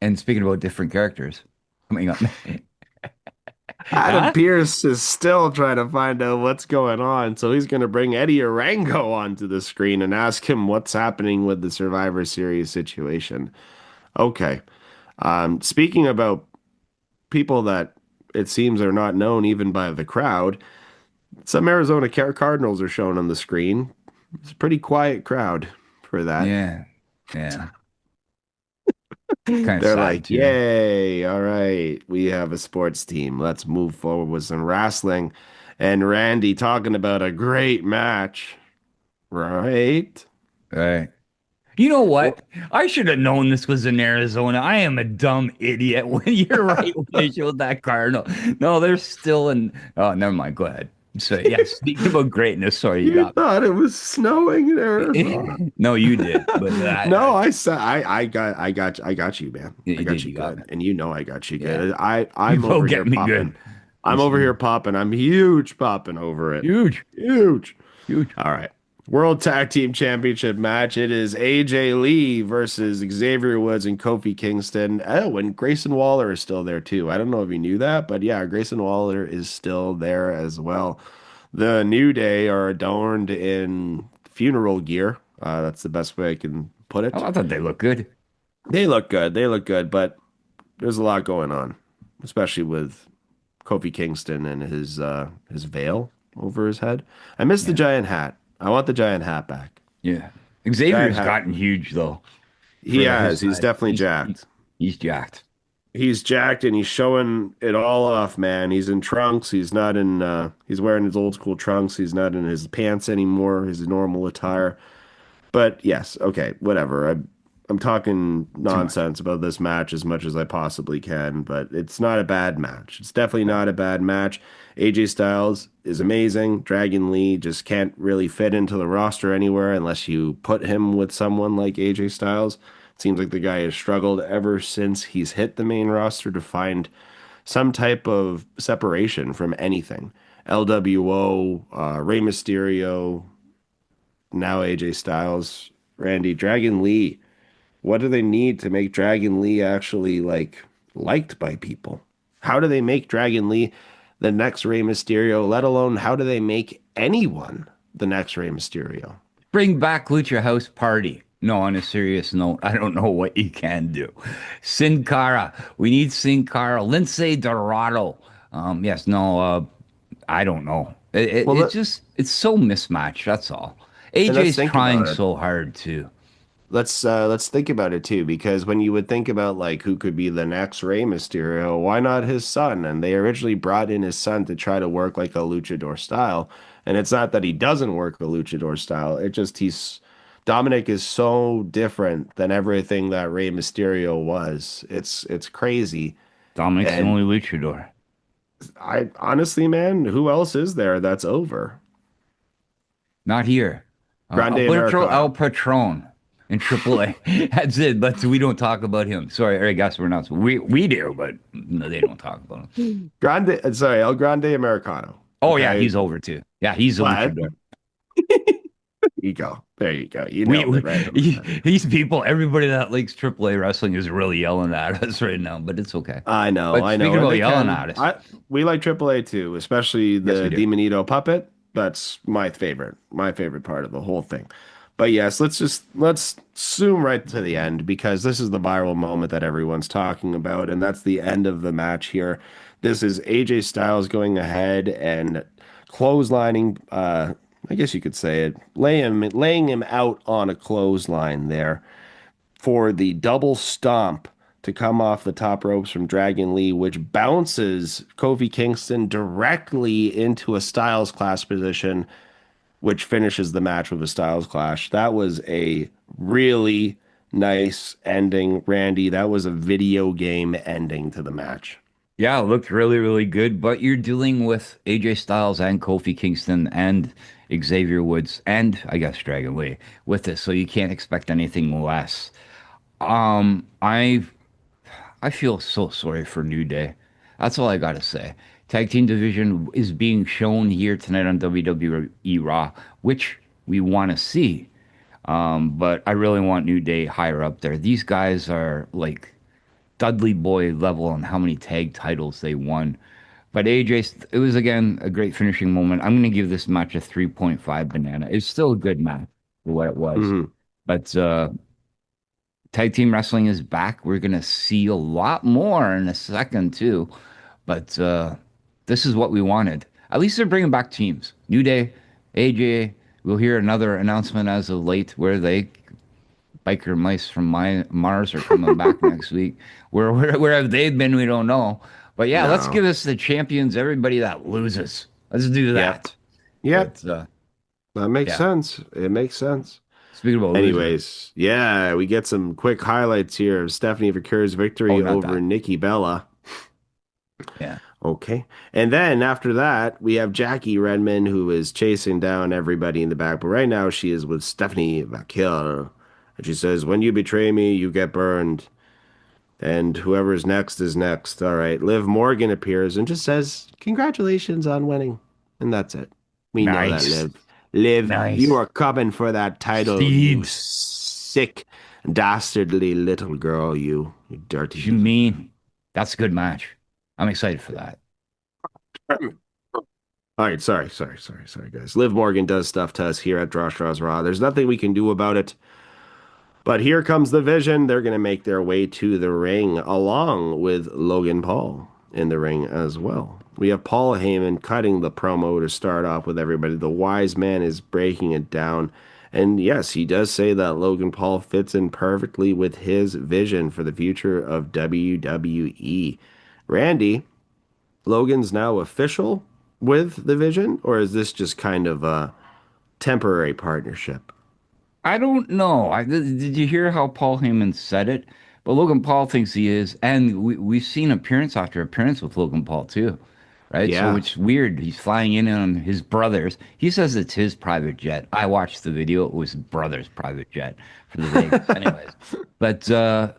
And speaking about different characters, coming up. Adam Pearce is still trying to find out what's going on, so he's going to bring Eddie Orango onto the screen and ask him what's happening with the Survivor Series situation. Okay. Speaking about people that it seems are not known even by the crowd, some Arizona Cardinals are shown on the screen. It's a pretty quiet crowd for that. Yeah. They're like, yay, all right, we have a sports team. Let's move forward with some wrestling. And Randy talking about a great match, right? Right. You know what? I should have known this was in Arizona. I am a dumb idiot. When you're right when they showed that Cardinal. No, they're still in. Oh, never mind. Go ahead. So yeah, speaking about greatness, sorry, you thought it was snowing in Arizona. No, you did. But no, I said I got you, man. I got you good, and you know I got you good. I'm over here popping. I'm over here popping. I'm huge popping over it. Huge. All right. World Tag Team Championship match. It is AJ Lee versus Xavier Woods and Kofi Kingston. Oh, and Grayson Waller is still there too. I don't know if you knew that, but yeah, Grayson Waller is still there as well. The New Day are adorned in funeral gear. That's the best way I can put it. Oh, I thought they looked good. They look good, but there's a lot going on, especially with Kofi Kingston and his veil over his head. I miss the giant hat. I want the giant hat back. Yeah. Xavier's gotten huge, though. He has. He's definitely jacked. He's jacked. He's jacked, and he's showing it all off, man. He's in trunks. He's not in, he's wearing his old school trunks. He's not in his pants anymore, his normal attire. But yes, okay, whatever. I'm talking nonsense about this match as much as I possibly can, but it's not a bad match. It's definitely not a bad match. AJ Styles is amazing. Dragon Lee just can't really fit into the roster anywhere unless you put him with someone like AJ Styles. It seems like the guy has struggled ever since he's hit the main roster to find some type of separation from anything. LWO, Rey Mysterio, now AJ Styles, Randy, Dragon Lee. What do they need to make Dragon Lee actually liked by people? How do they make Dragon Lee the next Rey Mysterio, let alone how do they make anyone the next Rey Mysterio? Bring back Lucha House Party. No, on a serious note, I don't know what you can do. Sin Cara. We need Sin Cara. Lindsay Dorado. I don't know. It's so mismatched. That's all. AJ's trying so hard too. Let's think about it too, because when you would think about who could be the next Rey Mysterio, why not his son? And they originally brought in his son to try to work like a luchador style. And it's not that he doesn't work a luchador style. It just Dominic is so different than everything that Rey Mysterio was. It's crazy. Dominic's the only luchador. I honestly, man, who else is there that's over? Not here. Grande El Patron. in AAA. That's it. But we don't talk about him. Sorry, or I guess we're not. We do, but no, they don't talk about him. Grande, sorry, El Grande Americano. Oh yeah, Okay, he's over too. Yeah, he's a but luchador. there you go. There you go. You We, nailed we it right on the head. these people, everybody that likes AAA wrestling is really yelling at us right now, but it's okay. But I know, speaking and about they yelling can. at us, We like AAA too, especially yes, we the do. Demonito puppet. That's my favorite part of the whole thing. But yes, let's zoom right to the end because this is the viral moment that everyone's talking about, and that's the end of the match here. This is AJ Styles going ahead and clotheslining. I guess you could say it, laying him out on a clothesline there for the double stomp to come off the top ropes from Dragon Lee, which bounces Kofi Kingston directly into a Styles Clash position, which finishes the match with a Styles Clash. That was a really nice ending, Randy. That was a video game ending to the match. Yeah, it looked really, really good. But you're dealing with AJ Styles and Kofi Kingston and Xavier Woods and I guess Dragon Lee with this, so you can't expect anything less. Um, I I feel so sorry for New Day. That's all I gotta say. Tag team division is being shown here tonight on WWE RAW, which we want to see. But I really want New Day higher up there. These guys are like Dudley Boy level on how many tag titles they won. But AJ, it was again a great finishing moment. I'm going to give this match a 3.5 banana. It's still a good match for what it was. Hmm. But tag team wrestling is back. We're going to see a lot more in a second, too. But this is what we wanted. At least they're bringing back teams. New Day, AJ. We'll hear another announcement as of late where they biker mice from Mars are coming back next week. Where have they been? We don't know. But yeah, let's No. give us the champions, everybody that loses. Let's do Yep. that. Yep. But That makes yeah, sense. It makes sense. speaking about losing. Anyways, yeah, we get some quick highlights here of Stephanie Vaquer's Oh, victory not over that. Nikki Bella. Yeah. Okay. And then after that, we have Jackie Redmond, who is chasing down everybody in the back. But right now, she is with Stephanie Vaquer. And she says, when you betray me, you get burned. And whoever is next is next. All right. Liv Morgan appears and just says, congratulations on winning. And that's it. We know that, Nice. Liv. Liv, you Nice. are coming for that title, you Seeds. sick, dastardly little girl, you dirty. You mean that's a good match. I'm excited for that. All right, sorry, guys. Liv Morgan does stuff to us here at Straws Raw. There's nothing we can do about it. But here comes the Vision. They're going to make their way to the ring along with Logan Paul in the ring as well. We have Paul Heyman cutting the promo to start off with everybody. The wise man is breaking it down. And yes, he does say that Logan Paul fits in perfectly with his vision for the future of WWE. Randy, Logan's now official with the Vision, or is this just kind of a temporary partnership? I don't know. Did you hear how Paul Heyman said it? But Logan Paul thinks he is, and we've seen appearance after appearance with Logan Paul too, right? So Yeah. it's weird. He's flying in on his brother's. He says it's his private jet. I watched the video. It was his brother's private jet for the Vegas, anyways. But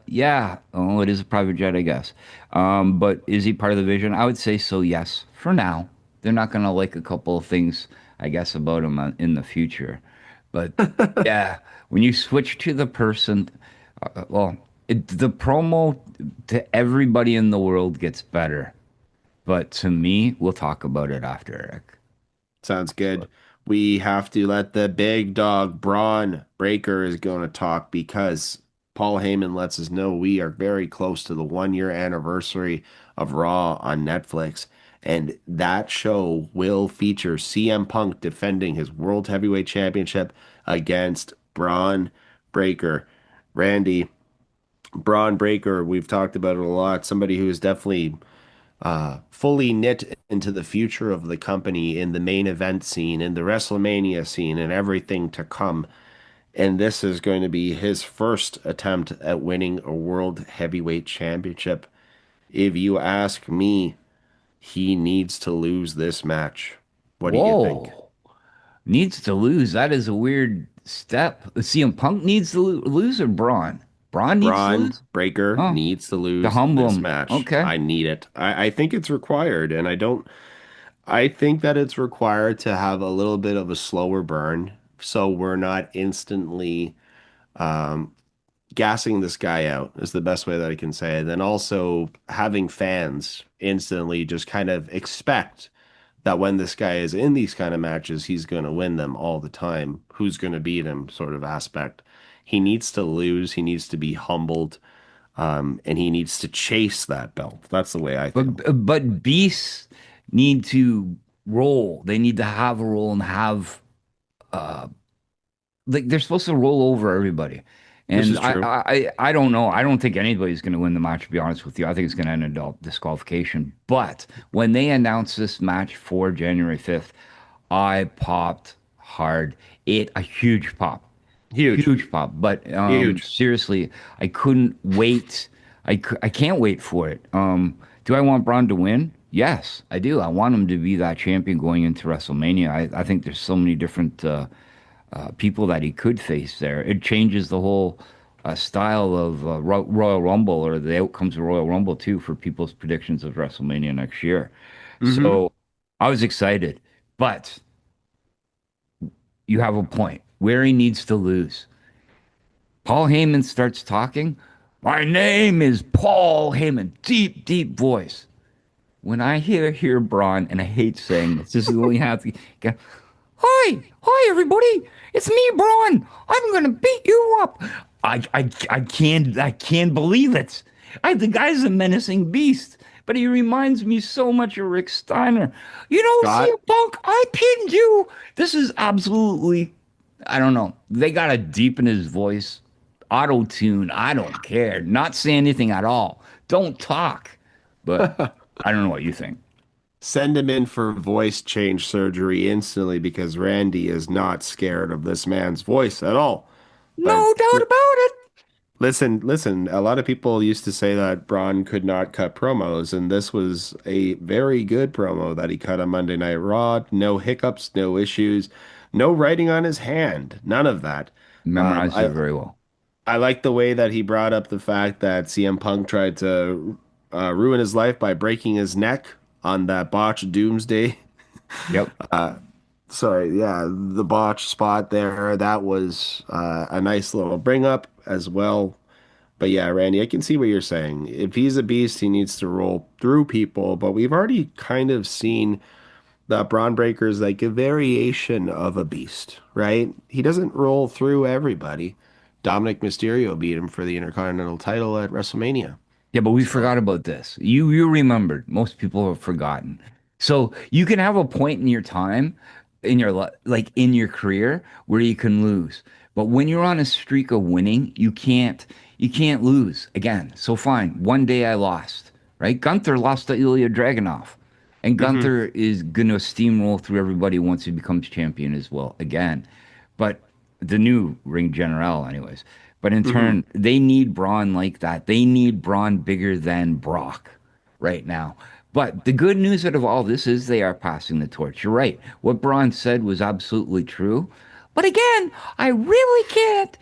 yeah, oh, it is a private jet, I guess. But is he part of the Vision? I would say so. Yes, for now. They're not gonna like a couple of things, I guess, about him in the future. But yeah, when you switch to the person, the promo to everybody in the world gets better. But to me, we'll talk about it after, Eric. Sounds good. We have to let the big dog Braun Breaker is going to talk because Paul Heyman lets us know we are very close to the 1 year anniversary of Raw on Netflix. And that show will feature CM Punk defending his World Heavyweight Championship against Braun Breaker. Randy, Braun Breaker, we've talked about it a lot. Somebody who is definitely fully knit into the future of the company in the main event scene, in the WrestleMania scene, and everything to come. And this is going to be his first attempt at winning a World Heavyweight Championship. If you ask me, he needs to lose this match. What do you think? Whoa, needs to lose. That is a weird step. CM Punk needs to lose or Braun? Braun needs to Braun lose? Breaker Oh, needs to to lose humble this him. match. Okay. I need it. I think it's required, and I think that it's required to have a little bit of a slower burn so we're not instantly um, gassing this guy out is the best way that I can say it. And then also having fans instantly just kind of expect that when this guy is in these kind of matches, he's going to win them all the time. Who's going to beat him sort of aspect. He needs to lose. He needs to be humbled. And he needs to chase that belt. That's the way I feel. But beasts need to roll. They need to have a role and have like they're supposed to roll over everybody. This And is true. I don't know. I don't think anybody's going to win the match, to be honest with you. I think it's going to end in disqualification. But when they announced this match for January 5th, I popped hard. A huge pop. Huge. Huge pop. But Huge. seriously, I couldn't wait. I can't wait for it. Do I want Braun to win? Yes, I do. I want him to be that champion going into WrestleMania. I think there's so many different people that he could face there. It changes the whole style of Royal Rumble or the outcomes of Royal Rumble too for people's predictions of WrestleMania next year. Hmm. So I was excited, but you have a point. Where he needs to lose. Paul Heyman starts talking. My name is Paul Heyman. Deep, deep voice. When I hear Braun, and I hate saying this is only have to go, hi everybody, it's me, Braun. I'm gonna beat you up. I can't believe it. The guy's a menacing beast, but he reminds me so much of Rick Steiner. You know, Scott, CM Punk, I pinned you. This is absolutely, I don't know. They gotta deepen his voice, auto tune. I don't care. Not say anything at all. Don't talk. But I don't know what you think. send him in for voice change surgery instantly because Randy is not scared of this man's voice at all. But No doubt about it. listen, a lot of people used to say that Braun could not cut promos, and this was a very good promo that he cut on Monday Night Raw. No hiccups, no issues, no writing on his hand, none of that. Um, Memorized it I very well. I like the way that he brought up the fact that CM Punk tried to ruin his life by breaking his neck on that botched Doomsday. Yep. Sorry, yeah, the botch spot there. That was a nice little bring up as well. But yeah, Randy, I can see what you're saying. If he's a beast, he needs to roll through people. But we've already kind of seen that Braun Breaker is like a variation of a beast, right? He doesn't roll through everybody. Dominic Mysterio beat him for the Intercontinental title at WrestleMania. Yeah, but we So, forgot about this. You remembered. Most people have forgotten. So you can have a point in your time, in your like in your career where you can lose. But when you're on a streak of winning, you can't lose again. So fine, one day I lost, right? Gunther lost to Ilya Dragunov. And mhm, Gunther is gonna steamroll through everybody once he becomes champion as well again. But the new ring general, anyways. But in mhm. turn, they need Braun like that. They need Braun bigger than Brock right now. But the good news out of all this is they are passing the torch. You're right. What Braun said was absolutely true. But again, I really can't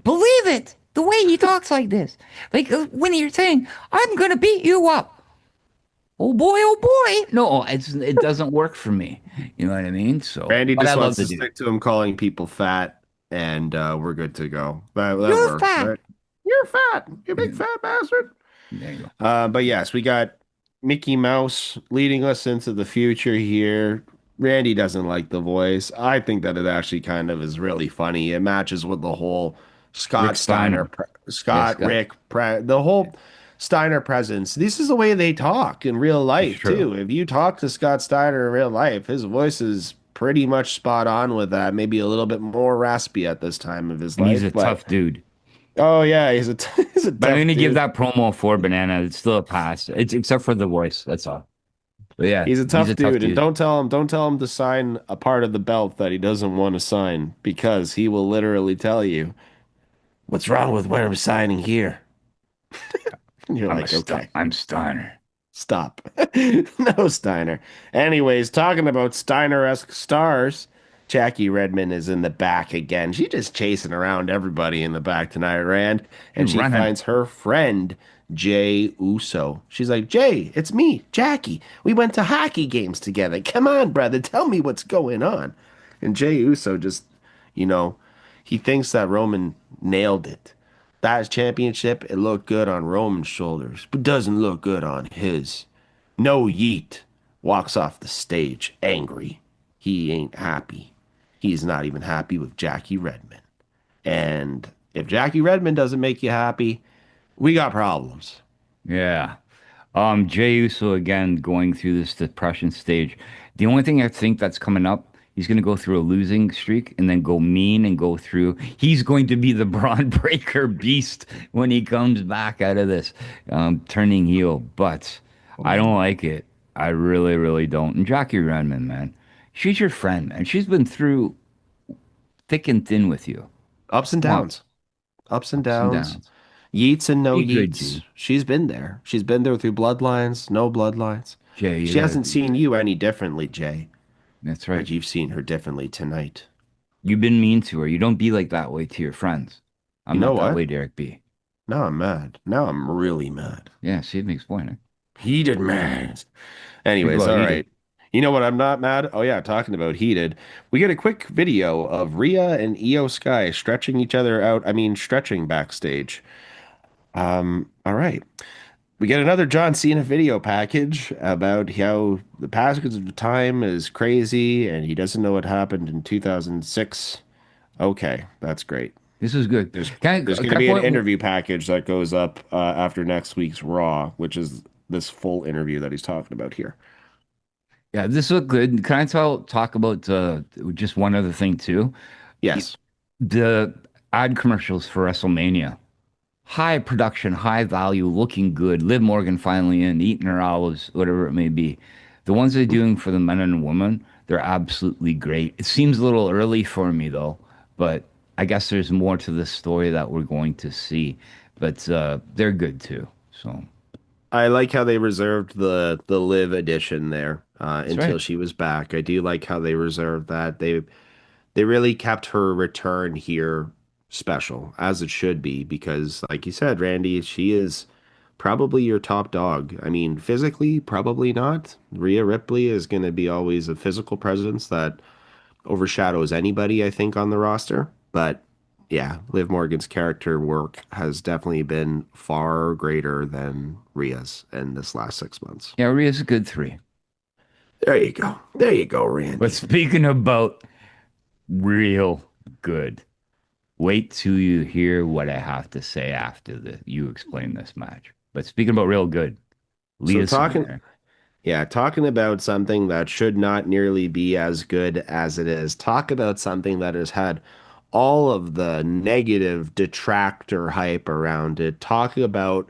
believe it. The way he talks like this. Like when you're saying, I'm going to beat you up. Oh boy. No, it doesn't work for me. You know what I mean? So, Randy but I just love wants the to dude. stick to him calling people fat, and we're good to go. That You're works, fat. right? You're fat, you big fat bastard. There you go. But yes, we got Mickey Mouse leading us into the future here. Randy doesn't like the voice. I think that it actually kind of is really funny. It matches with the whole Rick Scott Steiner, Steiner. Yes, Scott, Rick, the whole Steiner presence. This is the way they talk in real it's life true. too. If you talk to Scott Steiner in real life, his voice is pretty much spot on with that. Maybe a little bit more raspy at this time of his And he's life, a but tough dude. oh yeah, he's a But I'm tough gonna give dude. that promo for Banana. It's still a pass. It's except for the voice. That's all. But yeah, He's a he's a tough tough dude, and dude. don't tell him to sign a part of the belt that he doesn't want to sign because he will literally tell you, "What's wrong with what I'm signing here?" And you're like, "Okay, I'm Steiner. stop." No, Steiner. Anyways, talking about Steiner-esque stars, Jackie Redmond is in the back again. She's just chasing around everybody in the back tonight, Rand. And She's she running. finds her friend, Jay Uso. She's like, Jay, it's me, Jackie. We went to hockey games together. Come on, brother. Tell me what's going on. And Jay Uso just, you know, he thinks that Roman nailed it. That championship, it looked good on Roman's shoulders, but doesn't look good on his. No yeet. Walks off the stage angry. He ain't happy. He's not even happy with Jackie Redmond. And if Jackie Redmond doesn't make you happy, we got problems. Yeah. Jey Uso again going through this depression stage. The only thing I think that's coming up, he's going to go through a losing streak and then go mean and go through. He's going to be the Braun Breaker beast when he comes back out of this, turning heel. But I don't like it. I really, really don't. And Jackie Redmond, man, she's your friend, and she's been through thick and thin with you. Ups and Come on, downs. Ups and ups and downs. downs. Yeets and no Be good, yeets. G. She's been there. She's been there through bloodlines, no bloodlines. Jay, you She gotta hasn't be. seen you any differently, Jay. That's But right. you've seen her differently tonight. You've been mean to her. You don't be like that way to your friends. You I'm know not that what? way, Derek B. Now I'm mad. Now I'm really mad. Yeah, see, it makes point. Eh? Heated mad. Speak Anyways, about all heated. right. You know what? I'm not mad. Oh yeah, talking about heated. We get a quick video of Rhea and Io Sky stretching each other out. I mean, stretching backstage. All right. We get another John Cena video package about how the passage of time is crazy and he doesn't know what happened in 2006. Okay, that's great. This is good. There's going to Can I be an point? interview package that goes up after next week's Raw, which is this full interview that he's talking about here. Yeah, this look good. Can I talk about just one other thing too? Yes. The ad commercials for WrestleMania. High production, high value, looking good. Liv Morgan finally in, eating her olives, whatever it may be. The ones they're doing for the men and women, they're absolutely great. It seems a little early for me though, but I guess there's more to this story that we're going to see. But they're good too. So I like how they reserved the live edition there that's until right. she was back. I do like how they reserved that. They really kept her return here special, as it should be, because like you said, Randy, she is probably your top dog. I mean, physically, probably not. Rhea Ripley is going to be always a physical presence that overshadows anybody, I think, on the roster. But yeah, Liv Morgan's character work has definitely been far greater than Rhea's in this last 6 months. Yeah, Rhea's a good three. There you go. There you go, Randy. But speaking about real good, wait till you hear what I have to say after you explain this match. But speaking about real good, So Leah's in talking, there. yeah, talking about something that should not nearly be as good as it is. Talk about something that has had all of the negative detractor hype around it. Talk about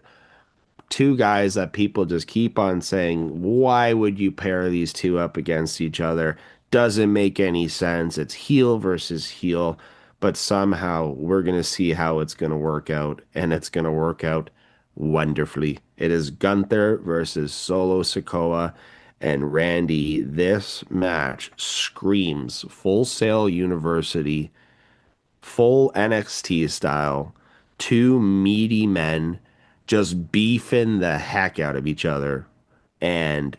two guys that people just keep on saying, why would you pair these two up against each other? Doesn't make any sense. It's heel versus heel, but somehow we're going to see how it's going to work out, and it's going to work out wonderfully. It is Gunther versus Solo Sikoa and Randy. This match screams Full Sail University, full NXT style, two meaty men just beefing the heck out of each other and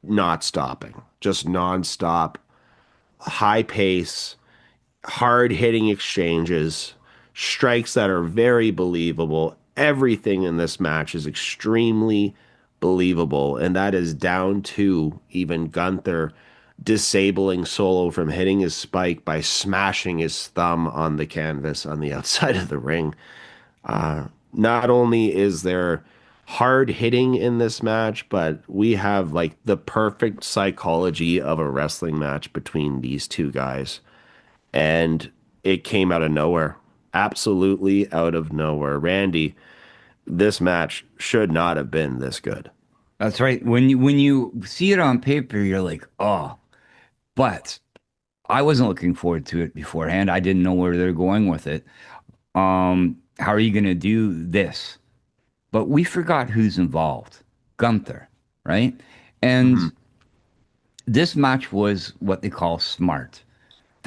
not stopping. Just nonstop, high pace, hard hitting exchanges, strikes that are very believable. Everything in this match is extremely believable, and that is down to even Gunther disabling Solo from hitting his spike by smashing his thumb on the canvas on the outside of the ring. Not only is there hard hitting in this match, but we have like the perfect psychology of a wrestling match between these two guys. And it came out of nowhere. Absolutely out of nowhere. Randy, this match should not have been this good. That's right. When you see it on paper, you're like, oh, but I wasn't looking forward to it beforehand. I didn't know where they're going with it. How are you going to do this? But we forgot who's involved. Gunther, right? And Mhm. this match was what they call smart.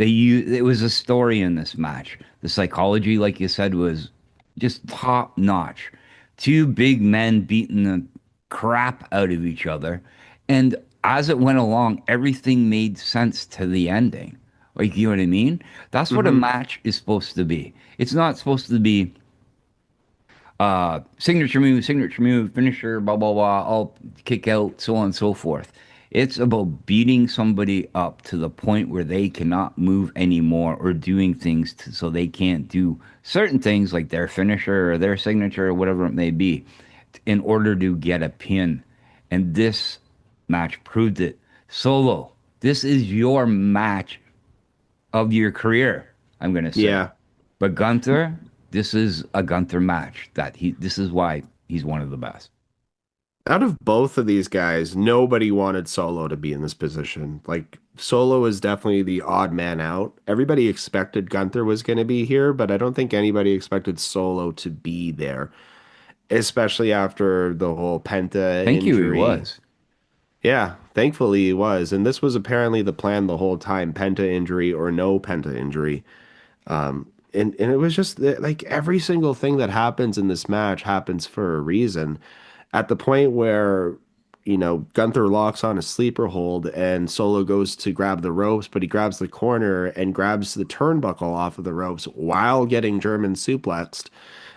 it was a story in this match. The psychology, like you said, was just top notch. Two big men beating the crap out of each other. And as it went along, everything made sense to the ending. Like, you know what I mean? That's what a match is supposed to be. It's not supposed to be signature move, finisher, blah, blah, blah, all kick out, so on and so forth. It's about beating somebody up to the point where they cannot move anymore or doing things so they can't do certain things like their finisher or their signature or whatever it may be in order to get a pin. And this match proved it. Solo, this is your match of your career, I'm going to say. Yeah. But Gunther, this is a Gunther match this is why he's one of the best. Out of both of these guys, nobody wanted Solo to be in this position. Like, Solo is definitely the odd man out. Everybody expected Gunther was going to be here, but I don't think anybody expected Solo to be there, especially after the whole Penta Thank you, he injury. was. Yeah, thankfully he was. And this was apparently the plan the whole time, Penta injury or no Penta injury. And it was just like every single thing that happens in this match happens for a reason. At the point where, Gunther locks on a sleeper hold and Solo goes to grab the ropes, but he grabs the corner and grabs the turnbuckle off of the ropes while getting German suplexed.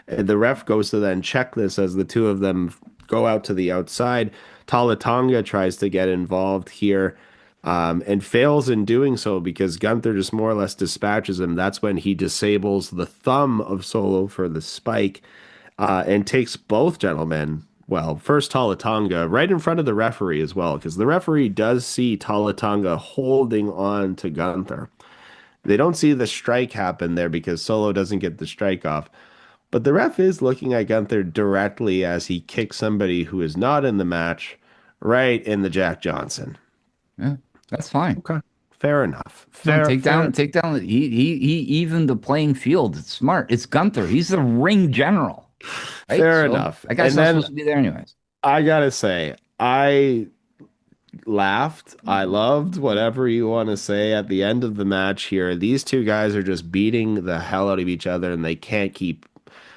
And the ref goes to then check this as the two of them go out to the outside. Tala Tonga tries to get involved here. And fails in doing so because Gunther just more or less dispatches him. That's when he disables the thumb of Solo for the spike and takes both gentlemen. Well, first Tala Tonga right in front of the referee as well, because the referee does see Tala Tonga holding on to Gunther. They don't see the strike happen there because Solo doesn't get the strike off. But the ref is looking at Gunther directly as he kicks somebody who is not in the match right in the Jack Johnson. Yeah, that's fine. Okay. Fair enough. Take down. He evened the playing field. It's smart. It's Gunther. He's the ring general. Right? Fair enough. That guy's not supposed to be there anyways. I gotta say, I laughed. I loved whatever you want to say at the end of the match here. These two guys are just beating the hell out of each other, and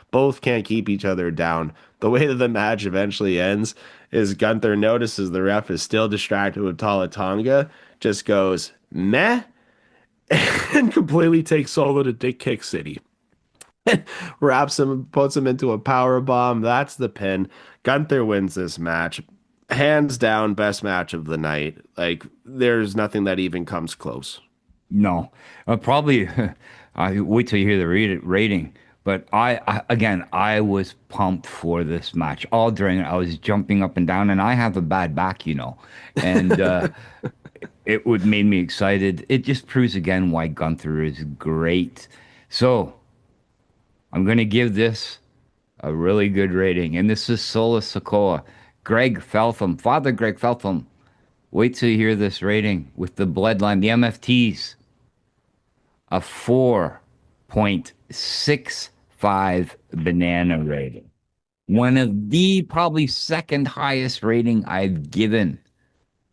both can't keep each other down. The way that the match eventually ends is Gunther notices the ref is still distracted with Tala Tonga, just goes, meh, and completely takes Solo to Dick Kick City. Wraps him, puts him into a power bomb. That's the pin. Gunther wins this match. Hands down, best match of the night. Like, there's nothing that even comes close. No, probably. I wait till you hear the rating. But I was pumped for this match all during it. I was jumping up and down, and I have a bad back, and it would made me excited. It just proves again why Gunther is great. So I'm going to give this a really good rating, and this is Sola Sokoa, Greg Feltham, Father Greg Feltham. Wait till you hear this rating with the bloodline, the MFTs, a 4.65 banana rating. One of the probably second highest rating I've given.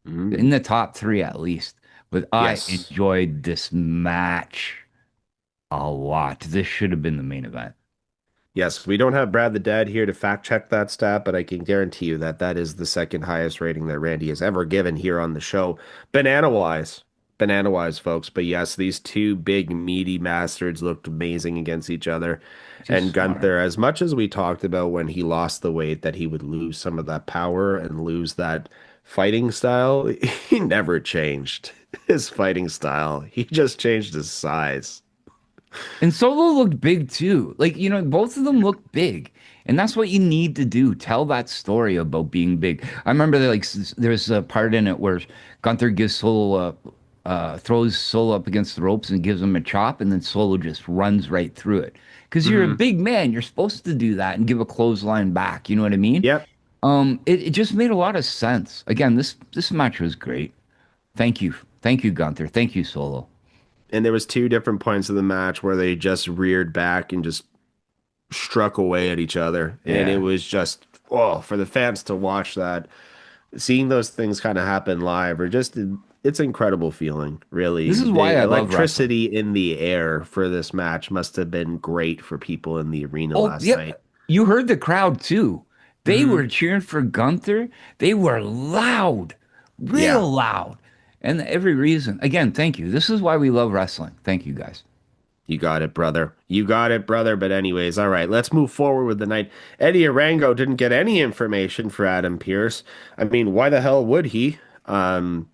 In the top 3 at least. But I enjoyed this match a lot. This should have been the main event. Yes, we don't have Brad the Dad here to fact check that stat, but I can guarantee you that that is the second highest rating that Randy has ever given here on the show. Banana-wise, folks. But yes, these two big, meaty bastards looked amazing against each other. And Gunther, as much as we talked about when he lost the weight, that he would lose some of that power and lose that fighting style, he never changed his fighting style. He just changed his size. And Solo looked big too. Like, both of them look big. And that's what you need to do. Tell that story about being big. I remember there's a part in it where Gunther gives Solo throws Solo up against the ropes and gives him a chop, and then Solo just runs right through it. Because you're a big man. You're supposed to do that and give a clothesline back. You know what I mean? Yep. It just made a lot of sense. Again, this match was great. Thank you. Thank you, Gunther. Thank you, Solo. And there was 2 different points of the match where they just reared back and just struck away at each other. And it was just, for the fans to watch that, seeing those things kind of happen live, or just it's incredible feeling, really. This is why The I love wrestling. electricity in the air for this match must have been great for people in the arena Oh, last night. yep. You heard the crowd too. They Hmm. were cheering for Gunther. They were loud, Yeah, real loud. And every reason. Again, thank you. This is why we love wrestling. Thank you guys. you got it, brother. You got it, brother. But anyways, all right, let's move forward with the night. Eddie Arango didn't get any information for Adam Pierce. I mean, why the hell would he? Um,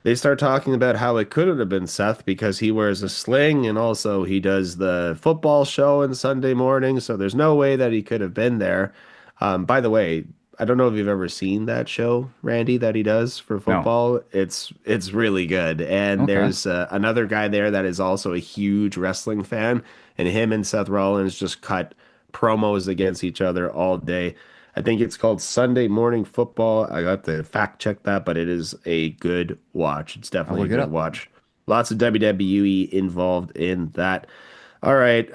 They start talking about how it couldn't have been Seth because he wears a sling and also he does the football show on Sunday morning. So there's no way that he could have been there. By the way, I don't know if you've ever seen that show, Randy, that he does for No. football. It's really good. And Okay. there's another guy there that is also a huge wrestling fan, and him and Seth Rollins just cut promos against each other all day. I think it's called Sunday Morning Football. I got to fact check that, but it is a good watch. It's I'll definitely a look it good up. watch. Lots of WWE involved in that. All right,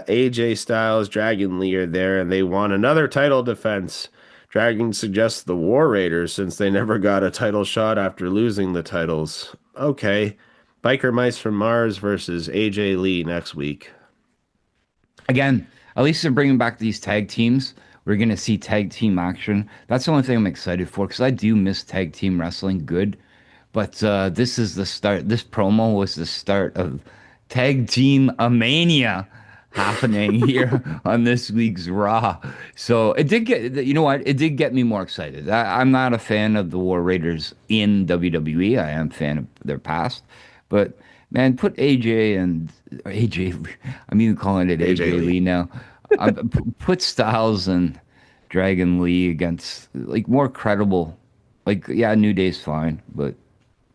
AJ Styles, Dragon Lee are there, and they want another title defense. Dragon suggests the War Raiders since they never got a title shot after losing the titles. Okay. Biker Mice from Mars versus AJ Lee next week. Again, at least they're bringing back these tag teams. We're going to see tag team action. That's the only thing I'm excited for because I do miss tag team wrestling good. But this is the start. This promo was the start of tag team a mania happening here on this week's Raw. So it did get, you know what? It did get me more excited. I'm not a fan of the War Raiders in WWE. I am a fan of their past. But man, put AJ and AJ, I'm even calling it AJ AJ Lee. Lee now. Put Styles and Dragon Lee against like more credible. Like, yeah, New Day's fine, but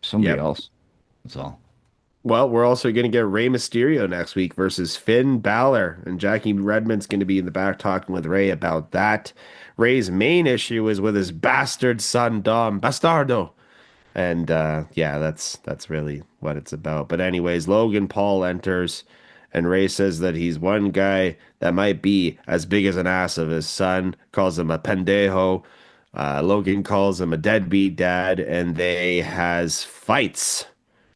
somebody Yep. else. That's all. Well, we're also going to get Rey Mysterio next week versus Finn Balor, and Jackie Redmond's going to be in the back talking with Rey about that. Rey's main issue is with his bastard son Dom Bastardo, and yeah, that's really what it's about. But anyways, Logan Paul enters, and Rey says that he's one guy that might be as big as an ass of his son, calls him a pendejo. Logan calls him a deadbeat dad, and they has fights.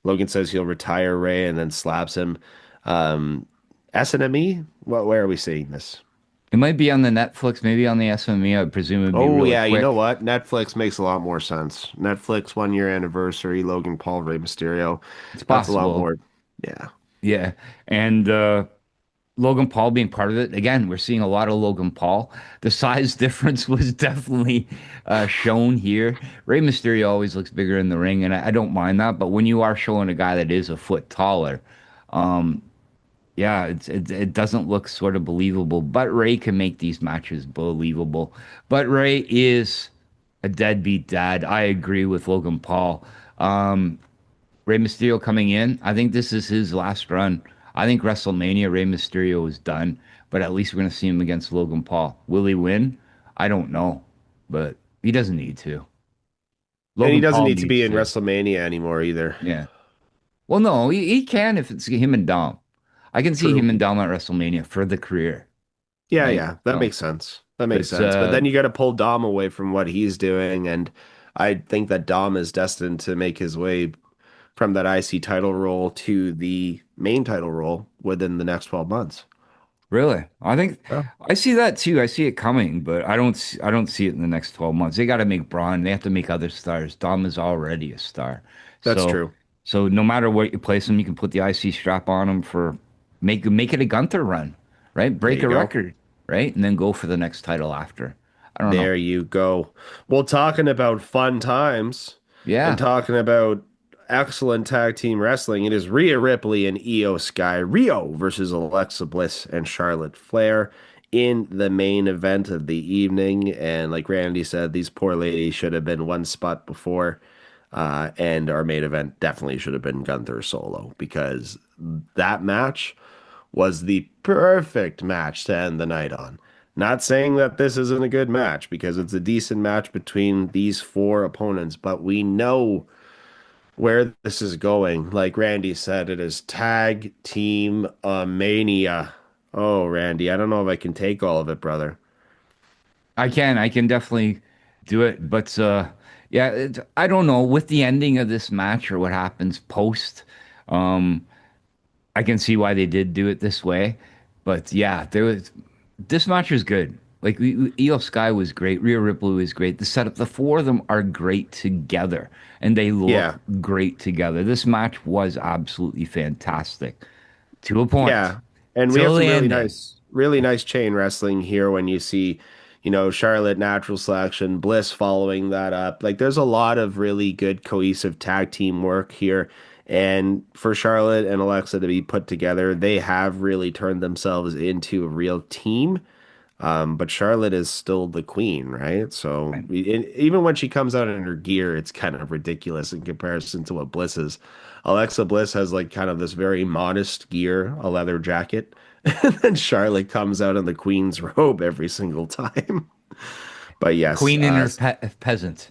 Logan says he'll retire Ray and then slaps him. Um, SNME? What? Where are we seeing this? It might be on the Netflix, maybe on the SME. I presume it'd be Oh really yeah, you know quick. what? Netflix makes a lot more sense. Netflix 1 year anniversary, Logan Paul, Rey Mysterio. It's That's a lot possible. more. Yeah. Yeah. And Logan Paul being part of it. Again, we're seeing a lot of Logan Paul. The size difference was definitely shown here. Rey Mysterio always looks bigger in the ring, and I don't mind that. But when you are showing a guy that is a foot taller, yeah, it doesn't look sort of believable. But Ray can make these matches believable. But Ray is a deadbeat dad. I agree with Logan Paul. Rey Mysterio coming in. I think this is his last run. I think WrestleMania Rey Mysterio is done, but at least we're going to see him against Logan Paul. Will he win? I don't know, but he doesn't need to. And he Logan doesn't Paul need to be needs in to. WrestleMania anymore either. Yeah. Well, no, he can if it's him and Dom. I can see True. him and Dom at WrestleMania for the career, Yeah, right? yeah, that So, makes sense. That makes but sense. But then you got to pull Dom away from what he's doing, and I think that Dom is destined to make his way from that IC title role to the main title role within the next 12 months. really, I think Yeah. I see that too. I see it coming, but I don't see it in the next 12 months. They got to make Braun. They have to make other stars. Dom is already a star. That's So true. so no matter what you place him, you can put the IC strap on him for make it a Gunther run, right? There Break you a go. record, right? And then go for the next title after. I don't know. There you go. Well, talking about fun times and Yeah. talking about excellent tag team wrestling, it is Rhea Ripley and Io Sky Rio versus Alexa Bliss and Charlotte Flair in the main event of the evening. And like Randy said, these poor ladies should have been one spot before. And our main event definitely should have been Gunther solo because that match was the perfect match to end the night on. Not saying that this isn't a good match because it's a decent match between these four opponents, but we know where this is going. Like Randy said, it is tag team mania. Oh, Randy, I don't know if I can take all of it, brother. I can definitely do it, but Yeah, I don't know with the ending of this match or what happens post. Um, I can see why they did do it this way, but yeah, there was this match was good. Like Io Sky was great, Rhea Ripley was great. The setup, the four of them are great together, and they Yeah. look great together. This match was absolutely fantastic to a point Yeah. And we have till the some ending. really nice chain wrestling here when you see, Charlotte natural selection, Bliss following that up. Like there's a lot of really good cohesive tag team work here. And for Charlotte and Alexa to be put together, they have really turned themselves into a real team. But Charlotte is still the queen, right? So even when she comes out in her gear, it's kind of ridiculous in comparison to what Bliss is. Alexa Bliss has like kind of this very modest gear, a leather jacket, and then Charlotte comes out in the queen's robe every single time. But yes, Queen and her peasant.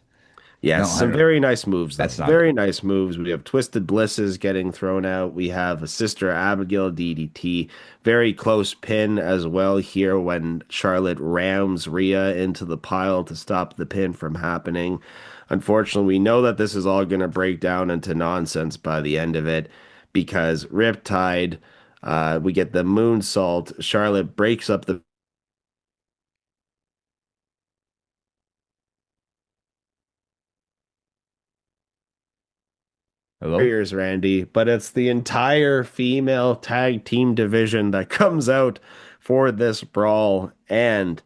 yes, No, I some don't. very nice moves, though. That's not it. Very nice moves. We have Twisted Blisses getting thrown out. We have a Sister Abigail DDT. Very close pin as well here when Charlotte rams Rhea into the pile to stop the pin from happening. Unfortunately, we know that this is all going to break down into nonsense by the end of it because Riptide, we get the moonsault. Charlotte breaks up the Hello? Warriors, Randy, but it's the entire female tag team division that comes out for this brawl. And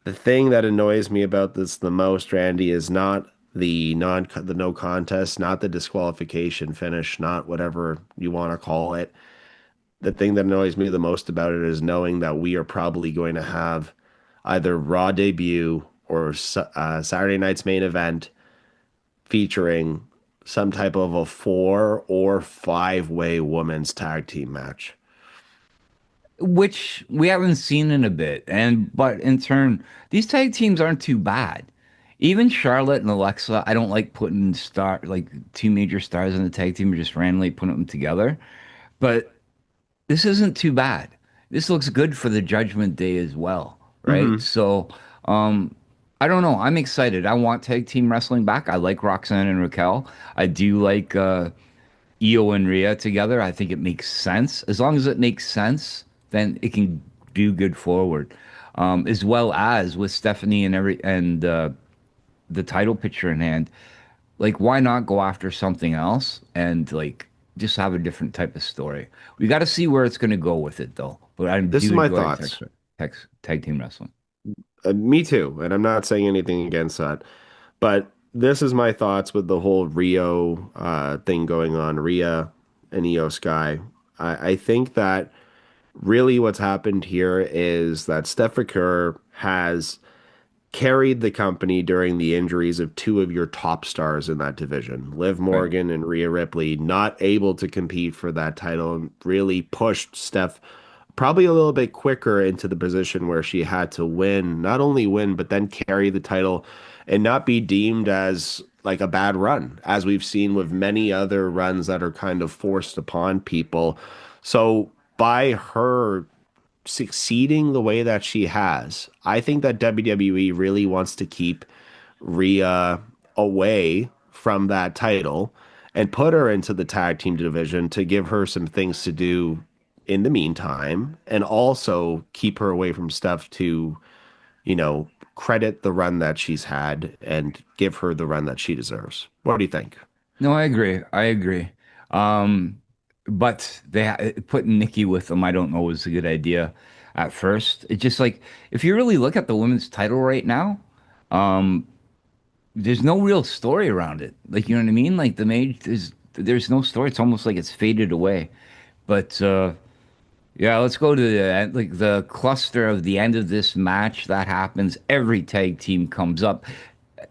the thing that annoys me about this the most, Randy, is not the no contest, not the disqualification finish, not whatever you want to call it. The thing that annoys me the most about it is knowing that we are probably going to have either Raw debut or Saturday night's main event featuring some type of a 4 or 5 way women's tag team match. Which we haven't seen in a bit. And but in turn, these tag teams aren't too bad. Even Charlotte and Alexa, I don't like putting like two major stars in the tag team or just randomly putting them together. But this isn't too bad. This looks good for the Judgment Day as well, right? Hmm. So, I don't know. I'm excited. I want tag team wrestling back. I like Roxanne and Raquel. I do like Io and Rhea together. I think it makes sense. As long as it makes sense, then it can do good forward. As well as with Stephanie and the title picture in hand. Like, why not go after something else and like just have a different type of story? We got to see where it's going to go with it, though. But I This is do my enjoy thoughts. tag team wrestling. Me too, and I'm not saying anything against that, but this is my thoughts with the whole Rio thing going on, Rhea and Io Sky. I think that really what's happened here is that Steph Kerr has carried the company during the injuries of two of your top stars in that division, Liv Right. Morgan and Rhea Ripley, not able to compete for that title, and really pushed Steph probably a little bit quicker into the position where she had to win, not only win, but then carry the title and not be deemed as like a bad run, as we've seen with many other runs that are kind of forced upon people. So by her succeeding the way that she has, I think that WWE really wants to keep Rhea away from that title and put her into the tag team division to give her some things to do in the meantime and also keep her away from stuff to, you know, credit the run that she's had and give her the run that she deserves. What do you think? No, I agree. I agree. Um, but putting Nikki with them, I don't know, was a good idea at first. It's just like if you really look at the women's title right now, um, there's no real story around it. Like, you know what I mean? Like the mage, there's no story. It's almost like it's faded away. But yeah, let's go to like the cluster of the end of this match that happens. Every tag team comes up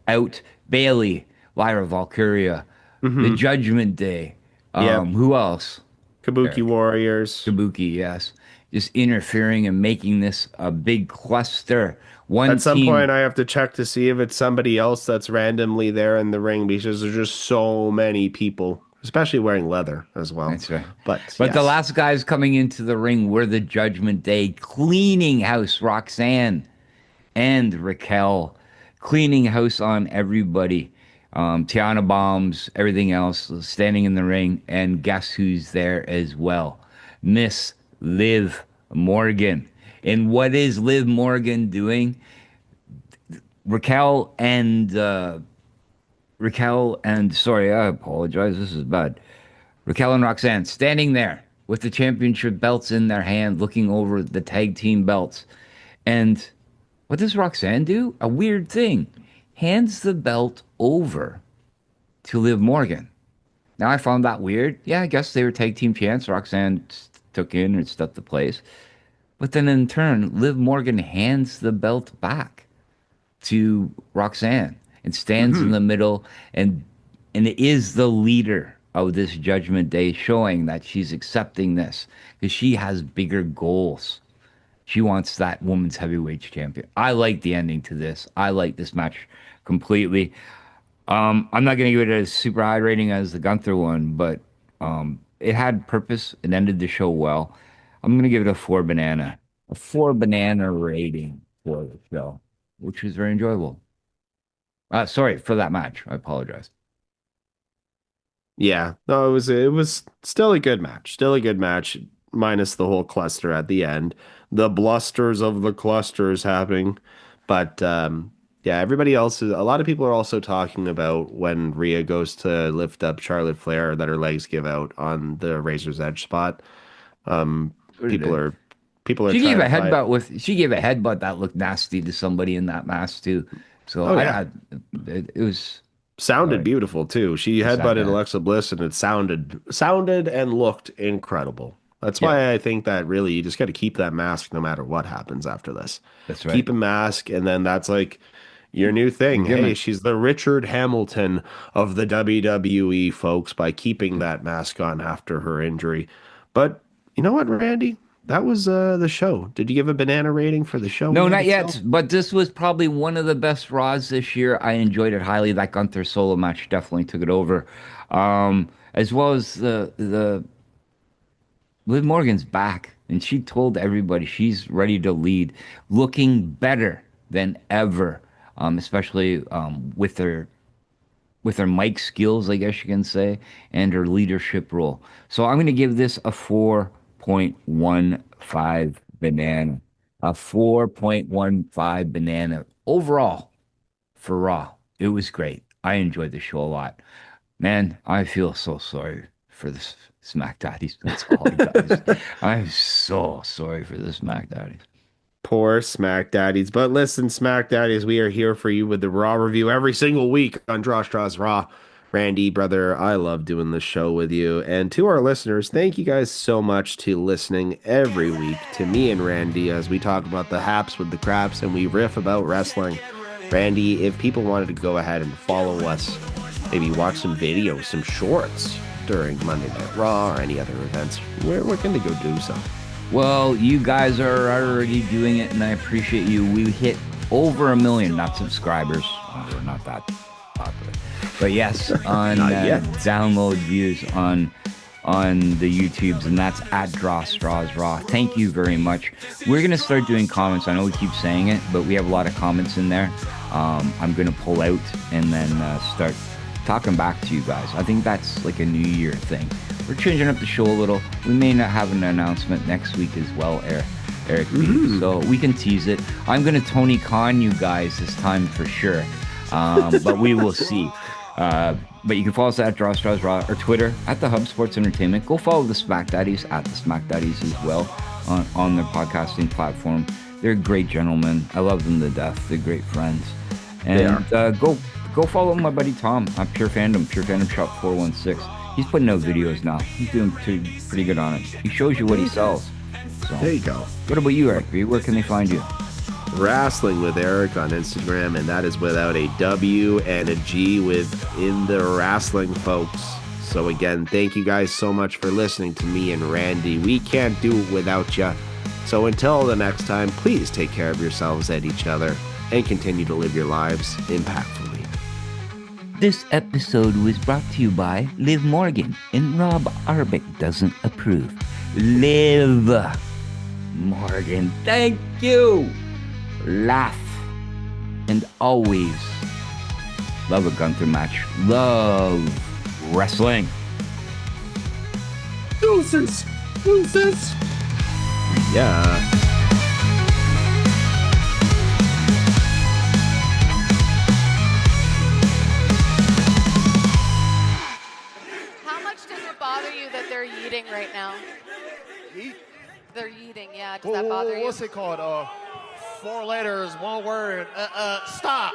out. Bailey, Lyra Valkyria, the Mm-hmm. Judgment Day. Yep. Who else? Kabuki Eric. Warriors. Kabuki, yes. Just interfering and making this a big cluster. At One some point, team. I have to check to see if it's somebody else that's randomly there in the ring because there's just so many people, especially wearing leather as well. That's right. But But the yes, last guys coming into the ring were the Judgment Day, cleaning house. Roxanne and Raquel, cleaning house on everybody. Tiana bombs, everything else, standing in the ring. And guess who's there as well? Miss Liv Morgan. And what is Liv Morgan doing? Raquel and sorry, I apologize. This is bad. Raquel and Roxanne standing there with the championship belts in their hand, looking over the tag team belts. And what does Roxanne do? A weird thing. Hands the belt over to Liv Morgan. Now, I found that weird. Yeah, I guess they were tag team champs. Roxanne took in and stepped the place. But then in turn, Liv Morgan hands the belt back to Roxanne and stands in the middle and is the leader of this Judgment Day, showing that she's accepting this because she has bigger goals. She wants that women's heavyweight champion. I like the ending to this. I like this match completely. I'm not going to give it a super high rating as the Gunther one, but it had purpose. It ended the show well. I'm going to give it a 4 banana rating for the show, which was very enjoyable. Sorry for that match. I apologize. Yeah, no, it was still a good match. Still a good match, minus the whole cluster at the end. The blusters of the clusters happening. But yeah, everybody else a lot of people are also talking about when Rhea goes to lift up Charlotte Flair that her legs give out on the Razor's Edge spot. People are She gave trying a to fight. she gave a headbutt that looked nasty to somebody in that mask too. So Oh, yeah. it was Sounded Right. beautiful too. She It's that headbutted bad. Alexa Bliss and it sounded and looked incredible. That's Yeah. why I think that really you just got to keep that mask no matter what happens after this. That's right. Keep a mask, and then that's like your new thing. Your Hey, gimmick. she's the Richard Hamilton of the WWE, folks, by keeping that mask on after her injury. But you know what, Randy? That was the show. Did you give a banana rating for the show? No, we had not yet. itself? But this was probably one of the best Raws this year. I enjoyed it highly. That Gunther solo match definitely took it over. As well as the Liv Morgan's back, and she told everybody she's ready to lead, looking better than ever. Especially with her mic skills, I guess you can say, and her leadership role. So I'm going to give this a 4.15 banana. A 4.15 banana overall for Raw. It was great. I enjoyed the show a lot. Man, I feel so sorry for the Smack Daddies. That's all, guys. I'm so sorry for the Smack Daddies. Poor Smack Daddies. But listen, Smack Daddies, we are here for you with the Raw review every single week on STRAWS Raw. Randy, brother, I love doing this show with you. And to our listeners, thank you guys so much to listening every week to me and Randy as we talk about the haps with the craps and we riff about wrestling. Randy, if people wanted to go ahead and follow us, maybe watch some videos, some shorts during Monday Night Raw or any other events, where can they go do so? Well, you guys are already doing it, and I appreciate you. We hit over 1 million, not subscribers. We're not that popular. But yes, on Not yet. download views on the YouTubes, and that's at STRAWS Raw. Thank you very much. We're going to start doing comments. I know we keep saying it, but we have a lot of comments in there. I'm going to pull out and then start talking back to you guys. I think that's like a New Year thing. We're changing up the show a little. We may not have an announcement next week as well, Eric B. So we can tease it. I'm going to Tony Khan you guys this time for sure. But we will see. But you can follow us at STRAWS Raw or Twitter at the Hub Sports Entertainment. Go follow the Smack Daddies at the Smack Daddies as well on their podcasting platform. They're great gentlemen. I love them to death. They're great friends. And go follow my buddy Tom on Pure Fandom Shop 416. He's putting out videos now. He's doing pretty good on it. He shows you what he sells. So, There you go. what about you, Eric B? Where can they find you? Wrestling with Eric on Instagram, and that is without a W and a G within the wrestling, folks. So again, thank you guys so much for listening to me and Randy. We can't do it without you. So until the next time, please take care of yourselves and each other and continue to live your lives impactfully. This episode was brought to you by Liv Morgan, and Rob Arbic doesn't approve. Liv Morgan, thank you. Laugh and always Love a Gunther match. Love wrestling. Deuces. Yeah. How much does it bother you that they're yeeting right now? Yeet? They're yeeting, yeah. Does that bother you? What's it called? 4 letters, 1 word. Stop.